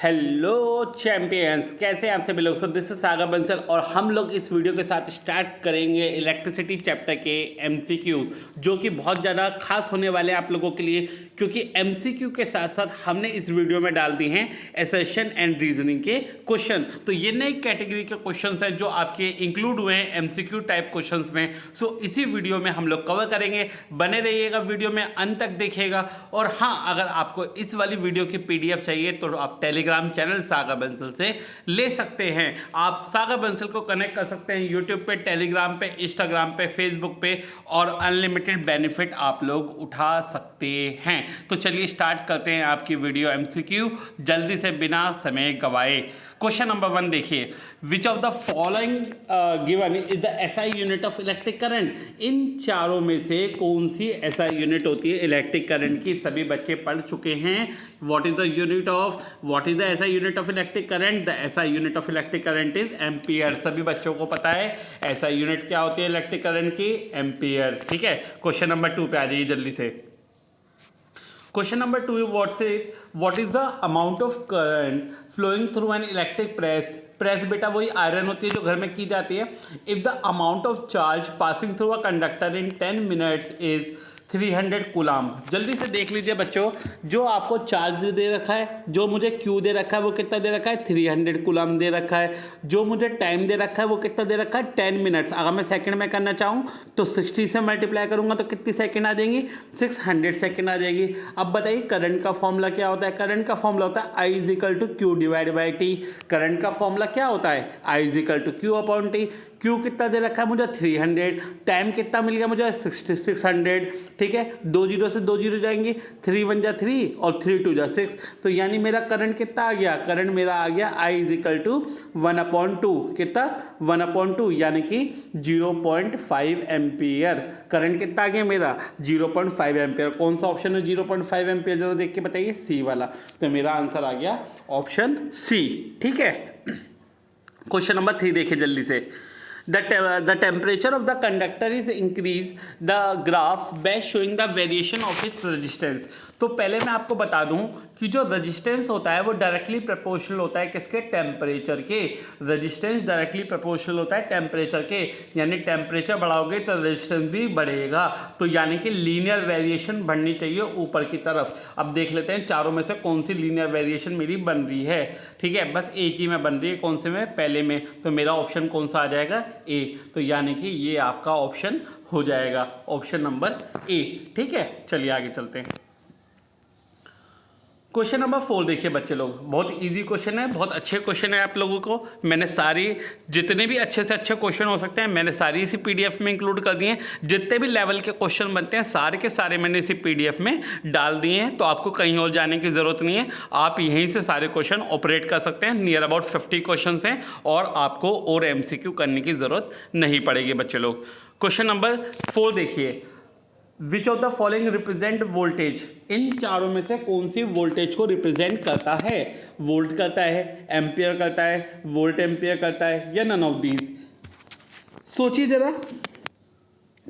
Hello champions, कैसे हैं आप सभी लोग। सो दिस इज सागर बंसल और हम लोग इस वीडियो के साथ स्टार्ट करेंगे इलेक्ट्रिसिटी चैप्टर के एमसीक्यू, जो कि बहुत ज़्यादा खास होने वाले हैं आप लोगों के लिए, क्योंकि एमसीक्यू के साथ साथ हमने इस वीडियो में डाल दी हैं असर्शन एंड रीजनिंग के क्वेश्चन। तो ये नई कैटेगरी के क्वेश्चन हैं जो आपके इंक्लूड हुए हैं एमसीक्यू टाइप क्वेश्चन में। सो इसी वीडियो में हम लोग कवर करेंगे, बने रहिएगा वीडियो में, अंत तक देखिएगा। और हाँ, अगर आपको इस वाली वीडियो की पीडीएफ चाहिए तो आप टेलीग्राम चैनल सागर बंसल से ले सकते हैं। आप सागर बंसल को कनेक्ट कर सकते हैं यूट्यूब पे, टेलीग्राम पे, इंस्टाग्राम पे, फेसबुक पे, और अनलिमिटेड बेनिफिट आप लोग उठा सकते हैं। तो चलिए स्टार्ट करते हैं आपकी वीडियो एमसीक्यू जल्दी से, बिना समय गवाए। क्वेश्चन नंबर 1 देखिए, which of the following given is the SI unit of electric current. इन चारों में से कौन सी एसआई यूनिट होती है इलेक्ट्रिक करंट की? सभी बच्चे पढ़ चुके हैं। What is the SI unit of electric current? The SI unit of electric current is ampere. सभी बच्चों को पता है एसआई यूनिट क्या होती है इलेक्ट्रिक करंट की? एम्पियर। ठीक है, क्वेश्चन नंबर 2 पे आ जाइए जल्दी से। Question number 2 what is the amount of current flowing through an electric press? Press बेटा वही आयरन होती है जो घर में की जाती है। If the amount of charge passing through a conductor in 10 minutes is 300 coulomb. जल्दी से देख लीजिए बच्चों, जो आपको चार्ज दे रखा है, जो मुझे क्यू दे रखा है वो कितना दे रखा है? 300 कूलाम दे रखा है। जो मुझे टाइम दे रखा है वो कितना दे रखा है? 10 मिनट्स। अगर मैं सेकंड में करना चाहूँ तो 60 से मल्टीप्लाई करूँगा तो कितनी सेकंड आ जाएंगी? 600 सेकंड आ जाएगी। अब बताइए करंट का फॉर्मूला क्या होता है? करंट का फॉर्मूला होता है I is equal to Q divide by T. Current का फॉर्मूला क्या होता है? I is equal to Q upon T. Q कितना दे रखा है मुझे? 300। टाइम कितना मिल गया मुझे? 600। ठीक है, 2 जीरो से 2 जीरो जाएंगे, 3 1 जा 3 और 3 2 जा 6। तो यानी मेरा करंट कितना आ गया? करंट मेरा आ गया आई इज इक्वल टू 1/2। कितना? 1/2, यानी कि 0.5 एम्पियर। करंट कितना आ गया मेरा? 0.5 एम्पियर। कौन सा ऑप्शन है 0.5 एम्पियर? जरा देख के बताइए। सी वाला। तो मेरा आंसर आ गया ऑप्शन सी। ठीक है, क्वेश्चन नंबर 3 देखिए जल्दी से। The temperature of the conductor is increase the graph by showing the variation of its resistance। तो पहले मैं आपको बता दूं कि जो रेजिस्टेंस होता है वो डायरेक्टली प्रोपोर्शनल होता है किसके? टेम्परेचर के। रेजिस्टेंस डायरेक्टली प्रोपोर्शनल होता है टेम्परेचर के, यानी टेम्परेचर बढ़ाओगे तो रेजिस्टेंस भी बढ़ेगा। तो यानी कि लीनियर वेरिएशन बढ़नी चाहिए ऊपर की तरफ। अब देख लेते हैं चारों में से कौन सी लीनियर वेरिएशन मेरी बन रही है। ठीक है, बस एक ही में बन रही है। कौन से में? पहले में। तो मेरा ऑप्शन कौन सा आ जाएगा? ए। तो यानी कि ये आपका ऑप्शन हो जाएगा, ऑप्शन नंबर ए। ठीक है, चलिए आगे चलते हैं। क्वेश्चन नंबर 4 देखिए बच्चे लोग, बहुत इजी क्वेश्चन है, बहुत अच्छे क्वेश्चन है आप लोगों को। मैंने सारी जितने भी अच्छे से अच्छे क्वेश्चन हो सकते हैं मैंने सारी इसी पीडीएफ में इंक्लूड कर दिए हैं। जितने भी लेवल के क्वेश्चन बनते हैं सारे के सारे मैंने इसी पीडीएफ में डाल दिए हैं। तो आपको कहीं और जाने की ज़रूरत नहीं है, आप यहीं से सारे क्वेश्चन ऑपरेट कर सकते हैं। नियर अबाउट 50 क्वेश्चन हैं और आपको और एमसीक्यू करने की ज़रूरत नहीं पड़ेगी बच्चे लोग। क्वेश्चन नंबर 4 देखिए, which of the following represent voltage. इन चारों में से कौन सी वोल्टेज को रिप्रेजेंट करता है? वोल्ट करता है, एम्पियर करता है, वोल्ट एम्पियर करता है, या नन ऑफ दीज? सोचिए जरा।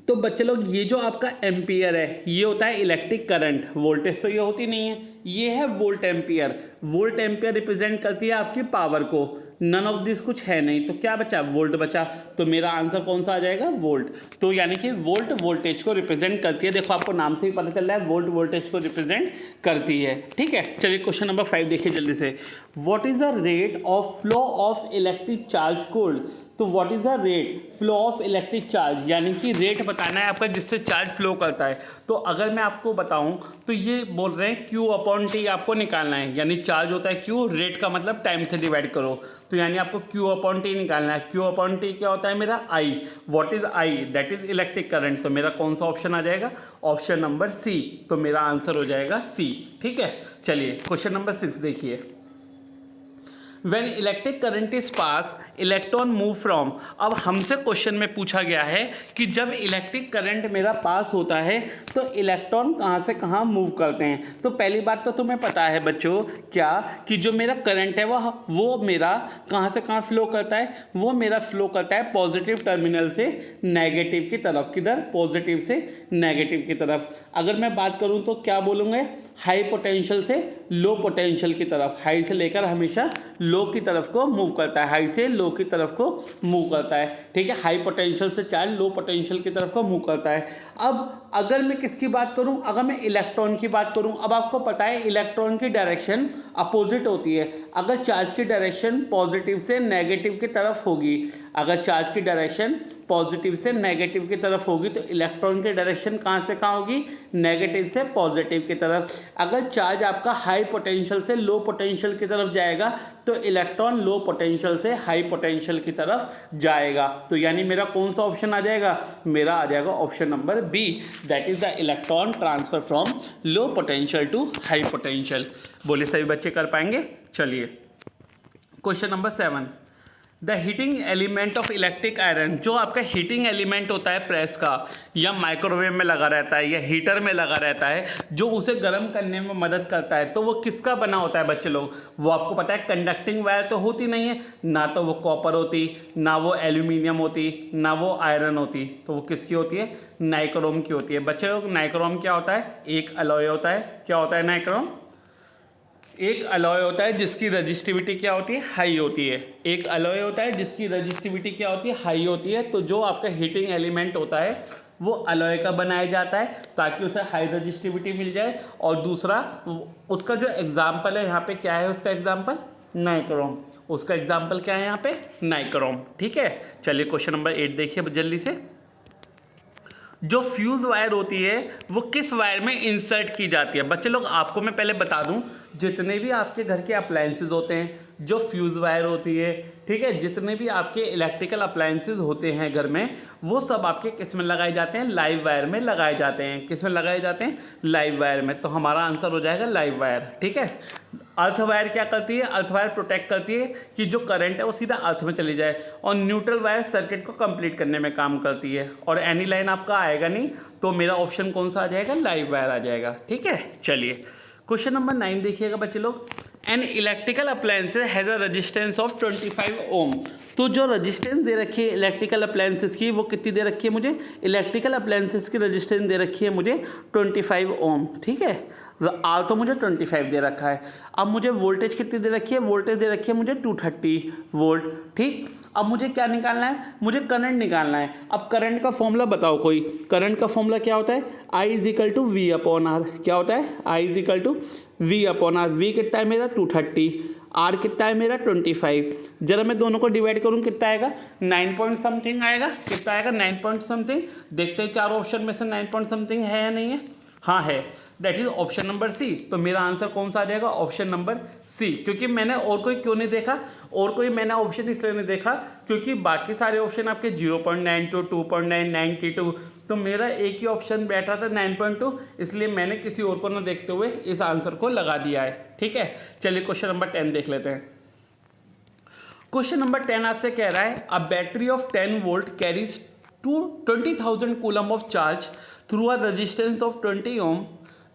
तो बच्चे लोग ये जो आपका एम्पियर है ये होता है इलेक्ट्रिक करंट, वोल्टेज तो ये होती नहीं है। ये है volt ampere. Volt ampere represent करती है आपकी पावर को। नन ऑफ दिस कुछ है नहीं, तो क्या बचा? वोल्ट बचा। तो मेरा आंसर कौन सा आ जाएगा? वोल्ट। तो यानी कि वोल्ट वोल्टेज को रिप्रेजेंट करती है। देखो आपको नाम से ही पता चल रहा है वोल्ट वोल्टेज को रिप्रेजेंट करती है। ठीक है, चलिए क्वेश्चन नंबर 5 देखिए जल्दी से। What is the rate of flow of electric charge called? तो what is the rate flow of electric charge, यानी कि रेट बताना है आपका जिससे चार्ज फ्लो करता है। तो अगर मैं आपको बताऊं तो ये बोल रहे हैं क्यू अपॉन टी आपको निकालना है, यानी चार्ज होता है क्यू, रेट का मतलब टाइम से डिवाइड करो। तो यानी आपको क्यू अपॉन टी निकालना है। क्यू अपॉन टी क्या होता है मेरा? I. What is I? That is electric current. तो मेरा कौन सा ऑप्शन आ जाएगा? Option number C. तो मेरा आंसर हो जाएगा सी। ठीक है, चलिए क्वेश्चन नंबर 6 देखिए। When electric current is passed, electron move from. अब हमसे क्वेश्चन में पूछा गया है कि जब इलेक्ट्रिक करंट मेरा पास होता है तो इलेक्ट्रॉन कहाँ से कहाँ मूव करते हैं। तो पहली बात तो तुम्हें पता है बच्चों क्या, कि जो मेरा करंट है वो मेरा कहाँ से कहाँ फ्लो करता है? वो मेरा फ्लो करता है पॉजिटिव टर्मिनल से नेगेटिव की तरफ। किधर? पॉजिटिव से नेगेटिव की तरफ। अगर मैं बात करूँ तो क्या बोलूँगा? हाई पोटेंशियल से लो पोटेंशियल की तरफ, हाई से लेकर हमेशा लो की तरफ को मूव करता है, हाई से लो की तरफ को मूव करता है, ठीक है। हाई पोटेंशियल से चार्ज लो पोटेंशियल की तरफ को मूव करता है। अब अगर मैं किसकी बात करूं, अगर मैं इलेक्ट्रॉन की बात करूं, अब आपको पता है इलेक्ट्रॉन की डायरेक्शन अपोजिट होती है। अगर चार्ज की डायरेक्शन पॉजिटिव से नेगेटिव की तरफ होगी, अगर चार्ज की डायरेक्शन पॉजिटिव से नेगेटिव की तरफ होगी तो इलेक्ट्रॉन की डायरेक्शन कहाँ से कहाँ होगी, नेगेटिव से पॉजिटिव की तरफ। अगर चार्ज आपका हाई पोटेंशियल से लो पोटेंशियल की तरफ जाएगा तो इलेक्ट्रॉन लो पोटेंशियल से हाई पोटेंशियल की तरफ जाएगा। तो यानी मेरा कौन सा ऑप्शन आ जाएगा, मेरा आ जाएगा option number B, that is the electron transfer from low potential to high potential. बोले सभी बच्चे कर पाएंगे। चलिए question number 7, the heating element of electric iron, जो आपका हीटिंग एलिमेंट होता है प्रेस का, या माइक्रोवेव में लगा रहता है या हीटर में लगा रहता है, जो उसे गर्म करने में मदद करता है, तो वो किसका बना होता है बच्चे लोग। वो आपको पता है कंडक्टिंग वायर तो होती नहीं है, ना तो वो कॉपर होती, ना वो एल्यूमिनियम होती, ना वो आयरन होती, तो वो किसकी होती है, नाइक्रोम की होती है। बच्चे लोग नाइक्रोम क्या होता है, एक अलॉय होता है। क्या होता है नाइक्रोम, एक अलॉय होता है जिसकी रजिस्टिविटी क्या होती है, हाई होती है। एक अलॉय होता है जिसकी रजिस्टिविटी क्या होती है, हाई होती है। तो जो आपका हीटिंग एलिमेंट होता है वो अलॉय का बनाया जाता है ताकि उसे हाई रजिस्टिविटी मिल जाए। और दूसरा उसका जो एग्जाम्पल है यहाँ पे क्या है, उसका एग्जाम्पल नाइक्रोम, उसका एग्जाम्पल क्या है यहाँ पे, नाइक्रोम, ठीक है। चलिए क्वेश्चन नंबर 8 देखिए जल्दी से। जो फ्यूज़ वायर होती है वो किस वायर में इंसर्ट की जाती है। बच्चे लोग आपको मैं पहले बता दूं, जितने भी आपके घर के अप्लायंसेज होते हैं, जो फ्यूज़ वायर होती है, ठीक है, जितने भी आपके इलेक्ट्रिकल अप्लायंसेज होते हैं घर में, वो सब आपके किस में लगाए जाते हैं, लाइव वायर में लगाए जाते हैं। किस में लगाए जाते हैं, लाइव वायर में। तो हमारा आंसर हो जाएगा लाइव वायर, ठीक है। अर्थ वायर क्या करती है, अर्थ वायर प्रोटेक्ट करती है कि जो करंट है वो सीधा अर्थ में चली जाए, और न्यूट्रल वायर सर्किट को कंप्लीट करने में काम करती है। और एनी लाइन आपका आएगा नहीं, तो मेरा ऑप्शन कौन सा आ जाएगा, लाइव वायर आ जाएगा, ठीक है। चलिए क्वेश्चन नंबर 9 देखिएगा बच्चे लोग। An electrical appliances has a resistance of 25 ओम। तो जो रेजिस्टेंस दे रखी है इलेक्ट्रिकल अप्लायंसेज की, वो कितनी दे रखी है मुझे, इलेक्ट्रिकल अप्लायंसेज की रेजिस्टेंस दे रखी है मुझे 25 ओम, ठीक है। आर तो मुझे 25 दे रखा है। अब मुझे वोल्टेज कितनी दे रखी है, वोल्टेज दे रखी है मुझे 230 वोल्ट, ठीक। अब मुझे क्या निकालना है, मुझे करंट निकालना है। अब करंट का फॉर्मूला बताओ कोई, करंट का फॉर्मूला क्या होता है, I = V/R। क्या होता है, I = V/R। V कितना है मेरा 230, R कितना है मेरा 25। जरा मैं दोनों को डिवाइड करूँ कितना आएगा, 9 पॉइंट समथिंग आएगा। कितना आएगा, 9 पॉइंट समथिंग। देखते हैं चारों ऑप्शन में से 9 पॉइंट समथिंग है या नहीं है, हाँ है, that is option number C. तो मेरा आंसर कौन सा आ जाएगा, ऑप्शन नंबर सी। क्योंकि मैंने और कोई क्यों नहीं देखा, और कोई मैंने ऑप्शन इसलिए नहीं देखा क्योंकि बाकी सारे ऑप्शन आपके 0.92, 2.9, 92, तो मेरा एक ही ऑप्शन बैठा था 9.2, इसलिए मैंने किसी और को न देखते हुए इस आंसर को लगा दिया है, ठीक है। चलिए क्वेश्चन नंबर 10 देख लेते हैं। क्वेश्चन नंबर 10 आपसे कह रहा है, a battery of 10 volt carries 20,000 coulomb of charge through a resistance of 20 ohm,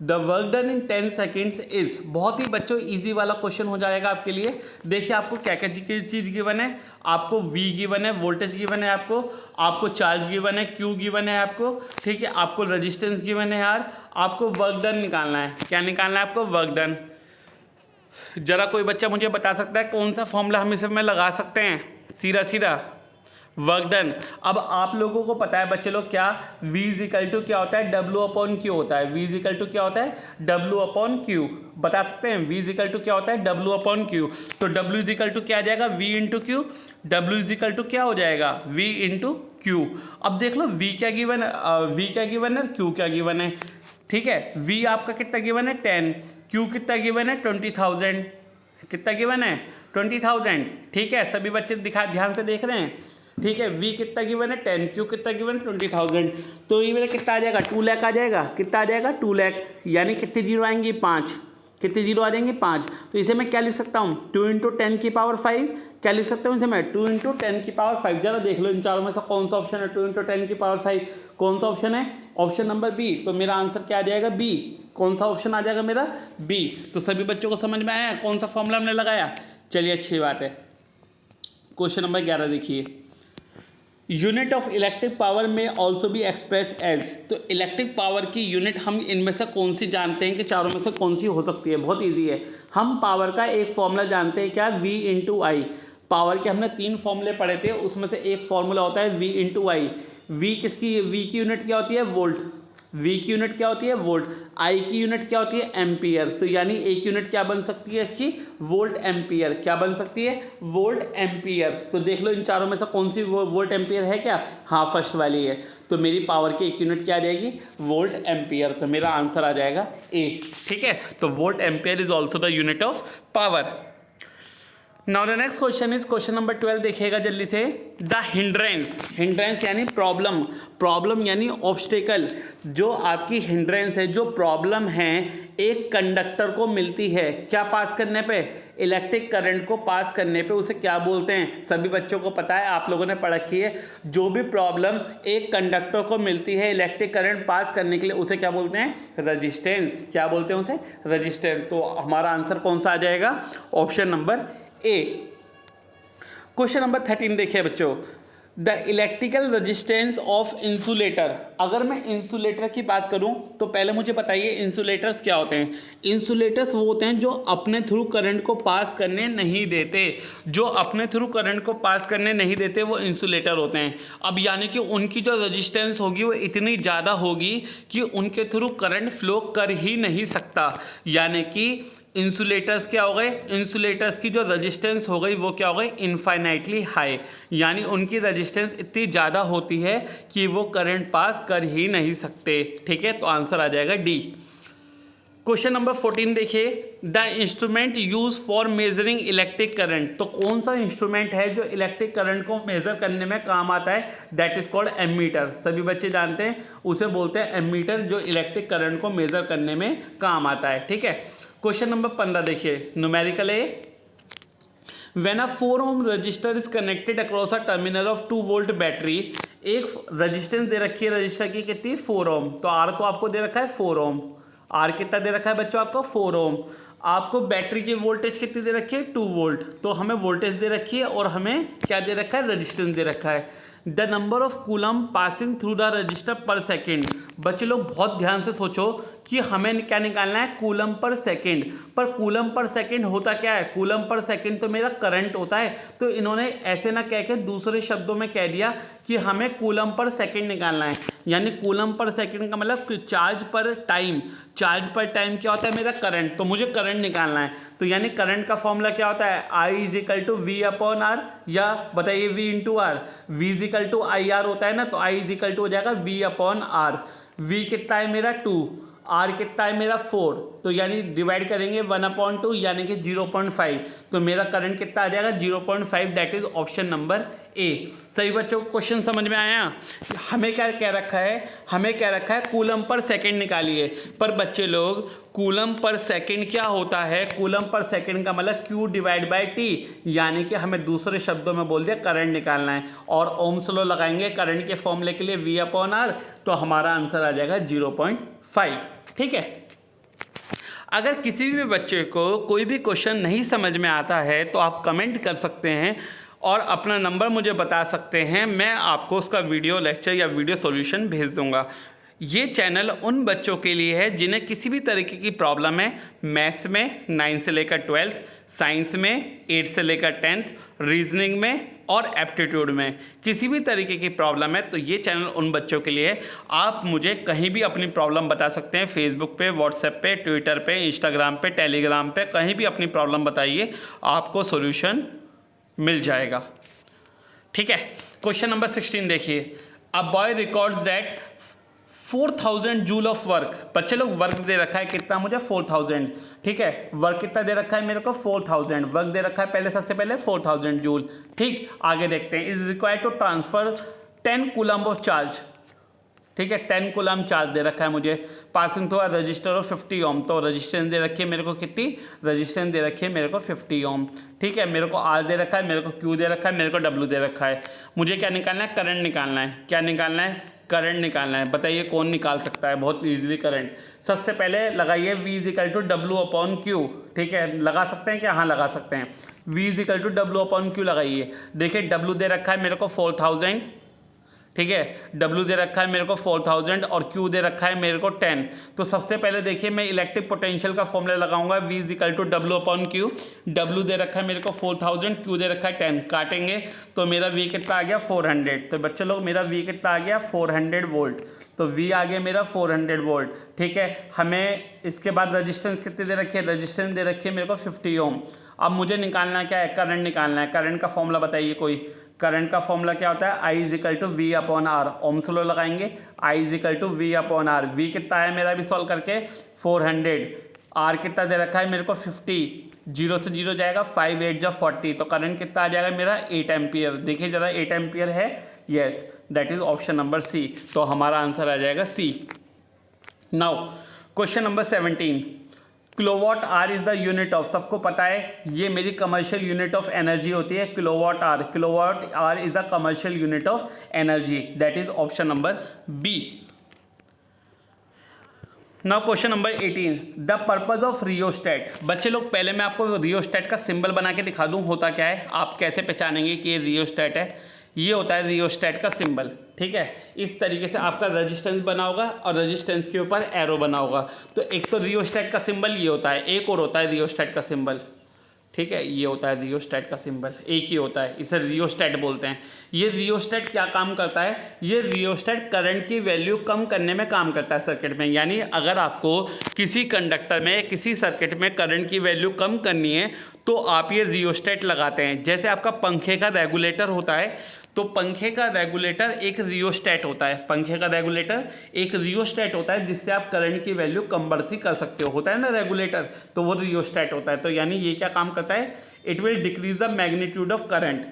the work done in 10 seconds is. बहुत ही बच्चों इजी वाला क्वेश्चन हो जाएगा आपके लिए। देखिए आपको क्या क्या चीज़ गिवन है, आपको V गिवन है, वोल्टेज गिवन है, आपको चार्ज गिवन है, Q गिवन है आपको, ठीक है, आपको रेजिस्टेंस गिवन है यार, आपको वर्क डन निकालना है। क्या निकालना है आपको, वर्क डन। जरा कोई बच्चा मुझे बता सकता है कौन सा फॉर्मूला हम इसमें लगा सकते हैं, सीधा सीधा वर्क डन। अब आप लोगों को पता है बच्चे लोग क्या, V = क्या होता है, W/Q होता है। V = क्या होता है, W/Q। बता सकते हैं V = क्या होता है, W/Q। तो W = क्या आ जाएगा, V × Q। W = क्या हो जाएगा, V × Q। अब देख लो V क्या गिवन है, V क्या गिवन है, Q क्या गिवन है, ठीक है। V आपका कितना गिवन है 10, Q कितना गिवन है 20,000, कितना गिवन है 20,000, ठीक है। सभी बच्चे ध्यान से देख रहे हैं, ठीक है। V कितना गिवन है 10, Q कितना गिवन है 20,000, तो ये मेरा कितना आ जाएगा 2 लाख आ जाएगा। कितना आ जाएगा 2 लाख, यानी कितनी जीरो आएंगी 5, कितनी जीरो आ जाएंगी 5। तो इसे मैं क्या लिख सकता हूँ, 2 × 10⁵, क्या लिख सकता हूँ इसे मैं 2 × 10⁵। जरा देख लो इन चारों में से कौन सा ऑप्शन है 2 × 10⁵, कौन सा ऑप्शन है, ऑप्शन नंबर बी। तो मेरा आंसर क्या आ जाएगा, बी। कौन सा ऑप्शन आ जाएगा मेरा, बी। तो सभी बच्चों को समझ में आया कौन सा फॉर्मूला हमने लगाया। चलिए अच्छी बात है। क्वेश्चन नंबर 11 देखिए। यूनिट ऑफ इलेक्ट्रिक पावर में ऑल्सो बी एक्सप्रेस एज, तो इलेक्ट्रिक पावर की यूनिट हम इनमें से कौन सी जानते हैं कि चारों में से कौन सी हो सकती है? बहुत इजी है। हम पावर का एक फॉर्मूला जानते हैं, क्या? V इंटू आई। पावर के हमने 3 फॉर्मूले पढ़े थे, उसमें से एक फॉर्मूला होता है V इंटू आई। V किसकी? V की यूनिट क्या होती है? वोल्ट। V की यूनिट क्या होती है? वोल्ट। I की यूनिट क्या होती है? एम्पियर। तो यानी एक यूनिट क्या बन सकती है इसकी? Volt ampere. क्या बन सकती है? Volt ampere. तो देख लो इन चारों में से कौन सी वोल्ट एम्पियर है क्या? हाँ, फर्स्ट वाली है। तो मेरी पावर की एक यूनिट क्या आ जाएगी? Volt ampere. तो मेरा आंसर आ जाएगा ए। ठीक है, तो volt ampere is also the unit of power. Now the next question is question number 12, देखिएगा जल्दी से। द हिंड्रेंस, हिंड्रेंस यानी प्रॉब्लम, प्रॉब्लम यानी ऑब्स्टेकल। जो आपकी हिंड्रेंस है, जो प्रॉब्लम है, एक कंडक्टर को मिलती है क्या पास करने पे? इलेक्ट्रिक करंट को पास करने पे उसे क्या बोलते हैं? सभी बच्चों को पता है, आप लोगों ने पढ़ रखी है। जो भी प्रॉब्लम एक कंडक्टर को मिलती है इलेक्ट्रिक करंट पास करने के लिए, उसे क्या बोलते हैं? रेजिस्टेंस। क्या बोलते हैं उसे? रेजिस्टेंस। तो हमारा आंसर कौन सा आ जाएगा? Option number A. Question number 13 देखिए बच्चों। The electrical resistance of insulator. अगर मैं इंसुलेटर की बात करूं तो पहले मुझे बताइए इंसुलेटर्स क्या होते हैं? इंसुलेटर्स वो होते हैं जो अपने थ्रू करंट को पास करने नहीं देते। जो अपने थ्रू करंट को पास करने नहीं देते वो इंसुलेटर होते हैं। अब यानी कि उनकी जो रेजिस्टेंस होगी वो इतनी ज़्यादा होगी कि उनके थ्रू करंट फ्लो कर ही नहीं सकता। यानी कि इंसुलेटर्स क्या हो गए? इंसुलेटर्स की जो रेजिस्टेंस हो गई वो क्या हो गई? Infinitely high. यानी उनकी रेजिस्टेंस इतनी ज़्यादा होती है कि वो करंट पास कर ही नहीं सकते। ठीक है, तो आंसर आ जाएगा डी। क्वेश्चन नंबर 14 देखिए। The instrument use for measuring electric current. तो कौन सा इंस्ट्रूमेंट है जो इलेक्ट्रिक करंट को मेजर करने में काम आता है? That is called ammeter. सभी बच्चे जानते हैं, उसे बोलते हैं एमीटर, जो इलेक्ट्रिक करंट को मेजर करने में काम आता है। ठीक है, क्वेश्चन नंबर 15 देखिए। Numerical A. When a 4 ohm resistor is connected across a terminal of 2 volt battery. एक रजिस्टेंस दे रखी है रजिस्टर की, कितनी? 4 ओम। तो आर को आपको दे रखा है 4 ओम। आर कितना दे रखा है बच्चों आपको? 4 ओम। आपको बैटरी की वोल्टेज कितनी दे रखी है? 2 वोल्ट। तो हमें वोल्टेज दे रखी है और हमें क्या दे रखा है? रजिस्टेंस दे रखा है। The number of coulomb passing through the register पर सेकेंड। बच्चे लोग बहुत ध्यान से सोचो कि हमें क्या निकालना है? Coulomb per second. पर कूलम पर सेकेंड होता क्या है? कूलम पर सेकेंड तो मेरा करंट होता है। तो इन्होंने ऐसे ना कह के दूसरे शब्दों में कह दिया कि हमें कूलम पर सेकेंड निकालना है। यानी कूलम पर सेकेंड का मतलब चार्ज पर टाइम। चार्ज पर टाइम क्या होता है? मेरा करंट। तो मुझे करंट निकालना है। तो यानी करंट का फॉर्मूला क्या होता है? I is equal to V upon R, या बताइए V into R. V is equal to I R होता है ना, तो I इज इक्वल टू हो जाएगा V अपॉन आर। V कितना है मेरा? 2। R कितना है मेरा? 4। तो यानी डिवाइड करेंगे 1/2 यानी कि 0.5। तो मेरा करंट कितना आ जाएगा? 0.5। That is option number A. सही बच्चों, क्वेश्चन समझ में आया? हमें क्या कह रखा है? हमें कह रखा है कूलम पर सेकंड निकालिए। पर बच्चे लोग, कूलम पर सेकंड क्या होता है? कूलम पर सेकंड का मतलब Q डिवाइड बाई T। यानी कि हमें दूसरे शब्दों में बोल दिया करंट निकालना है। और ओम्स लॉ लगाएंगे करंट के फॉर्मूले के लिए V अपॉन आर। तो हमारा आंसर आ जाएगा 0.5। ठीक है, अगर किसी भी बच्चे को कोई भी क्वेश्चन नहीं समझ में आता है तो आप कमेंट कर सकते हैं और अपना नंबर मुझे बता सकते हैं। मैं आपको उसका वीडियो लेक्चर या वीडियो सॉल्यूशन भेज दूंगा। ये चैनल उन बच्चों के लिए है जिन्हें किसी भी तरीके की प्रॉब्लम है, मैथ्स में 9 से लेकर 12th, साइंस में 8 से लेकर 10th, रीजनिंग में और एप्टीट्यूड में किसी भी तरीके की प्रॉब्लम है तो ये चैनल उन बच्चों के लिए है। आप मुझे कहीं भी अपनी प्रॉब्लम बता सकते हैं, फेसबुक पे, व्हाट्सएप पे, ट्विटर पे, इंस्टाग्राम पे, टेलीग्राम पे, कहीं भी अपनी प्रॉब्लम बताइए, आपको सॉल्यूशन मिल जाएगा। ठीक है, क्वेश्चन नंबर 16 देखिए। A boy records that 4000 joule of work. बच्चे लोग वर्क दे रखा है कितना मुझे? 4000। ठीक है, वर्क कितना दे रखा है मेरे को? 4000। वर्क दे रखा है पहले, सबसे पहले 4000 जूल। ठीक, आगे देखते हैं। Is required to transfer 10 coulomb of charge. ठीक है, 10 कूलम चार्ज दे रखा है मुझे, passing through a resistor of 50 ohm. तो रजिस्टेंस दे रखी है मेरे को कितनी? रजिस्टेंस दे रखी है मेरे को 50 ओम। ठीक है, मेरे को आर दे रखा है, मेरे को क्यू दे रखा है, मेरे को डब्ल्यू दे रखा है। मुझे क्या निकालना है? करंट निकालना है। क्या निकालना है? करंट निकालना है। बताइए कौन निकाल सकता है बहुत इजीली करंट? सबसे पहले लगाइए V is equal to W upon Q. ठीक है, लगा सकते हैं क्या? हाँ, लगा सकते हैं। V is equal to W upon Q लगाइए। देखिए, डब्ल्यू दे रखा है मेरे को 4000, ठीक है। W दे रखा है मेरे को 4000 और Q दे रखा है मेरे को 10। तो सबसे पहले देखिए मैं इलेक्ट्रिक पोटेंशियल का फॉर्मूला लगाऊंगा V = W/Q। W दे रखा है मेरे को 4000, Q दे रखा है 10। काटेंगे तो मेरा V कितना आ गया 400। तो बच्चे लोग मेरा V कितना आ गया 400 वोल्ट। तो V आ गया मेरा 400 वोल्ट। ठीक है, हमें इसके बाद रजिस्टेंस कितनी दे रखी है, रजिस्टेंस दे रखी है मेरे को 50 ओम। अब मुझे निकालना क्या है, करंट निकालना है। करंट का फॉर्मूला बताइए कोई। करंट का फॉर्मूला क्या होता है, I = V/R। ओम्स लॉ लगाएंगे, I = V/R। V कितना है मेरा भी सॉल्व करके 400। R कितना दे रखा है मेरे को 50। 0 से 0 जाएगा, 5 8 जा 40। तो करंट कितना आ जाएगा मेरा 8 एम्पियर। देखिए जरा 8 एम्पियर है, yes, that is option number C. तो हमारा आंसर आ जाएगा C. Now question number 17, kilowatt hour is the unit of, सबको पता है ये मेरी कमर्शियल यूनिट ऑफ एनर्जी होती है kilowatt hour. Kilowatt hour is the commercial unit of energy, that is option number B. Now question number 18, the purpose of rheostat. बच्चे लोग पहले मैं आपको रियोस्टेट का सिंबल बना के दिखा दूं होता क्या है, आप कैसे पहचानेंगे कि ये रियोस्टेट है। ये होता है रियोस्टेट का सिंबल। ठीक है, इस तरीके से आपका रेजिस्टेंस बना होगा और रेजिस्टेंस के ऊपर एरो बना होगा। तो एक तो रियोस्टेट का सिंबल ये होता है, एक और होता है रियोस्टेट का सिंबल। ठीक है, ये होता है रियोस्टेट का सिंबल, एक ही होता है, इसे रियोस्टेट बोलते हैं। ये रियोस्टेट क्या काम करता है, ये रियोस्टेट करंट की वैल्यू कम करने में काम करता है सर्किट में। यानी अगर आपको किसी कंडक्टर में, किसी सर्किट में करंट की वैल्यू कम करनी है तो आप ये रियोस्टेट लगाते हैं। जैसे आपका पंखे का रेगुलेटर होता है, तो पंखे का रेगुलेटर एक रियोस्टेट होता है। पंखे का रेगुलेटर एक रियोस्टेट होता है जिससे आप करंट की वैल्यू कम बढ़ती कर सकते हो। होता है ना रेगुलेटर, तो वो रियोस्टेट होता है। तो यानी ये क्या काम करता है, it will decrease the magnitude of current.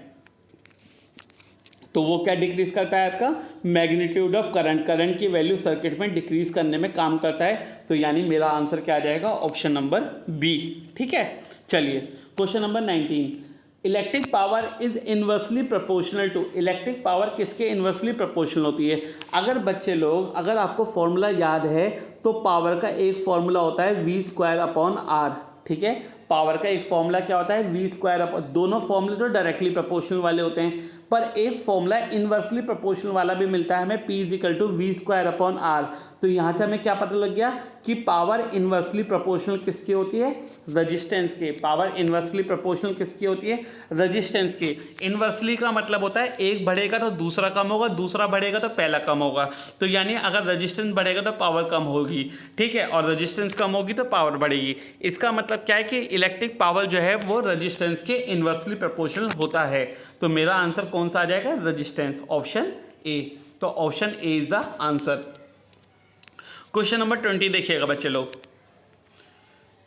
तो वो क्या डिक्रीज करता है, आपका मैग्नीट्यूड ऑफ करंट, करंट की वैल्यू सर्किट में डिक्रीज करने में काम करता है। तो यानी मेरा आंसर क्या आ जाएगा, ऑप्शन नंबर बी। ठीक है, चलिए question number 19, electric power is inversely proportional to. Electric power किसके इन्वर्सली प्रोपोर्शनल होती है। अगर बच्चे लोग, अगर आपको फॉर्मूला याद है तो पावर का एक फॉर्मूला होता है V²/R। ठीक है, पावर का एक फॉर्मूला क्या होता है V²। दोनों फॉर्मूले तो डायरेक्टली प्रोपोर्शनल वाले होते हैं, पर एक फॉर्मूला इन्वर्सली प्रोपोर्शनल वाला भी मिलता है हमें, P = V²/R। तो यहाँ से हमें क्या पता लग गया कि पावर इन्वर्सली प्रोपोर्शनल किसकी होती है, रेजिस्टेंस के। पावर इन्वर्सली प्रोपोर्शनल किसकी होती है, रेजिस्टेंस की। इन्वर्सली का मतलब होता है एक बढ़ेगा तो दूसरा कम होगा, दूसरा बढ़ेगा तो पहला कम होगा। तो यानी अगर रेजिस्टेंस बढ़ेगा तो पावर कम होगी, ठीक है, और रेजिस्टेंस कम होगी तो पावर बढ़ेगी। इसका मतलब क्या है कि इलेक्ट्रिक पावर जो है वो रेजिस्टेंस के इन्वर्सली प्रोपोर्शनल होता है। तो मेरा आंसर कौन सा आ जाएगा, रेजिस्टेंस, ऑप्शन ए। तो option A is the answer. Question number 20 देखिएगा बच्चे लोग,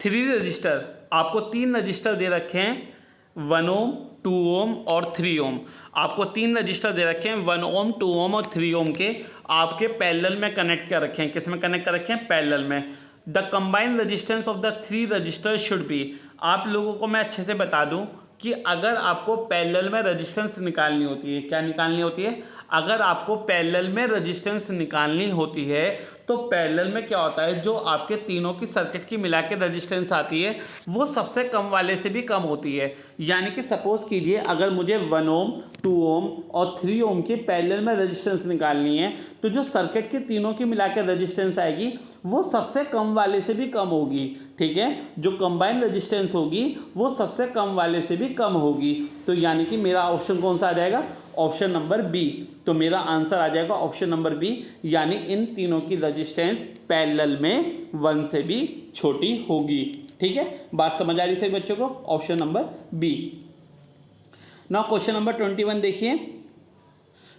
3 रजिस्टर, आपको 3 रजिस्टर दे रखे हैं, 1 ओम, 2 ओम और 3 ओम। आपको 3 रजिस्टर दे रखे हैं, 1 ओम, 2 ओम और 3 ओम के, आपके पैरेलल में कनेक्ट कर रखे हैं। किस में कनेक्ट कर रखे हैं, पैरेलल में। The combined resistance of the 3 register should be. आप लोगों को मैं अच्छे से बता दूं कि अगर आपको पैरेलल में रेजिस्टेंस निकालनी होती है, क्या निकालनी होती है, अगर आपको पैरेलल में रेजिस्टेंस निकालनी होती है तो पैरेलल में क्या होता है, जो आपके तीनों की सर्किट की मिला के रेजिस्टेंस आती है वो सबसे कम वाले से भी कम होती है। यानी कि सपोज कीजिए अगर मुझे 1 ओम, 2 ओम और 3 ओम की पैरेलल में रेजिस्टेंस निकालनी है तो जो सर्किट के तीनों की मिला के रेजिस्टेंस आएगी वो सबसे कम वाले से भी कम होगी। ठीक है, जो कंबाइंड रेजिस्टेंस होगी वो सबसे कम वाले से भी कम होगी। तो यानी कि मेरा ऑप्शन कौन सा आ जाएगा, ऑप्शन नंबर बी। तो मेरा आंसर आ जाएगा ऑप्शन नंबर बी, यानी इन तीनों की रेजिस्टेंस पैरेलल में 1 से भी छोटी होगी। ठीक है, बात समझ आ रही है बच्चों को, option number B. Now question number 21 देखिए।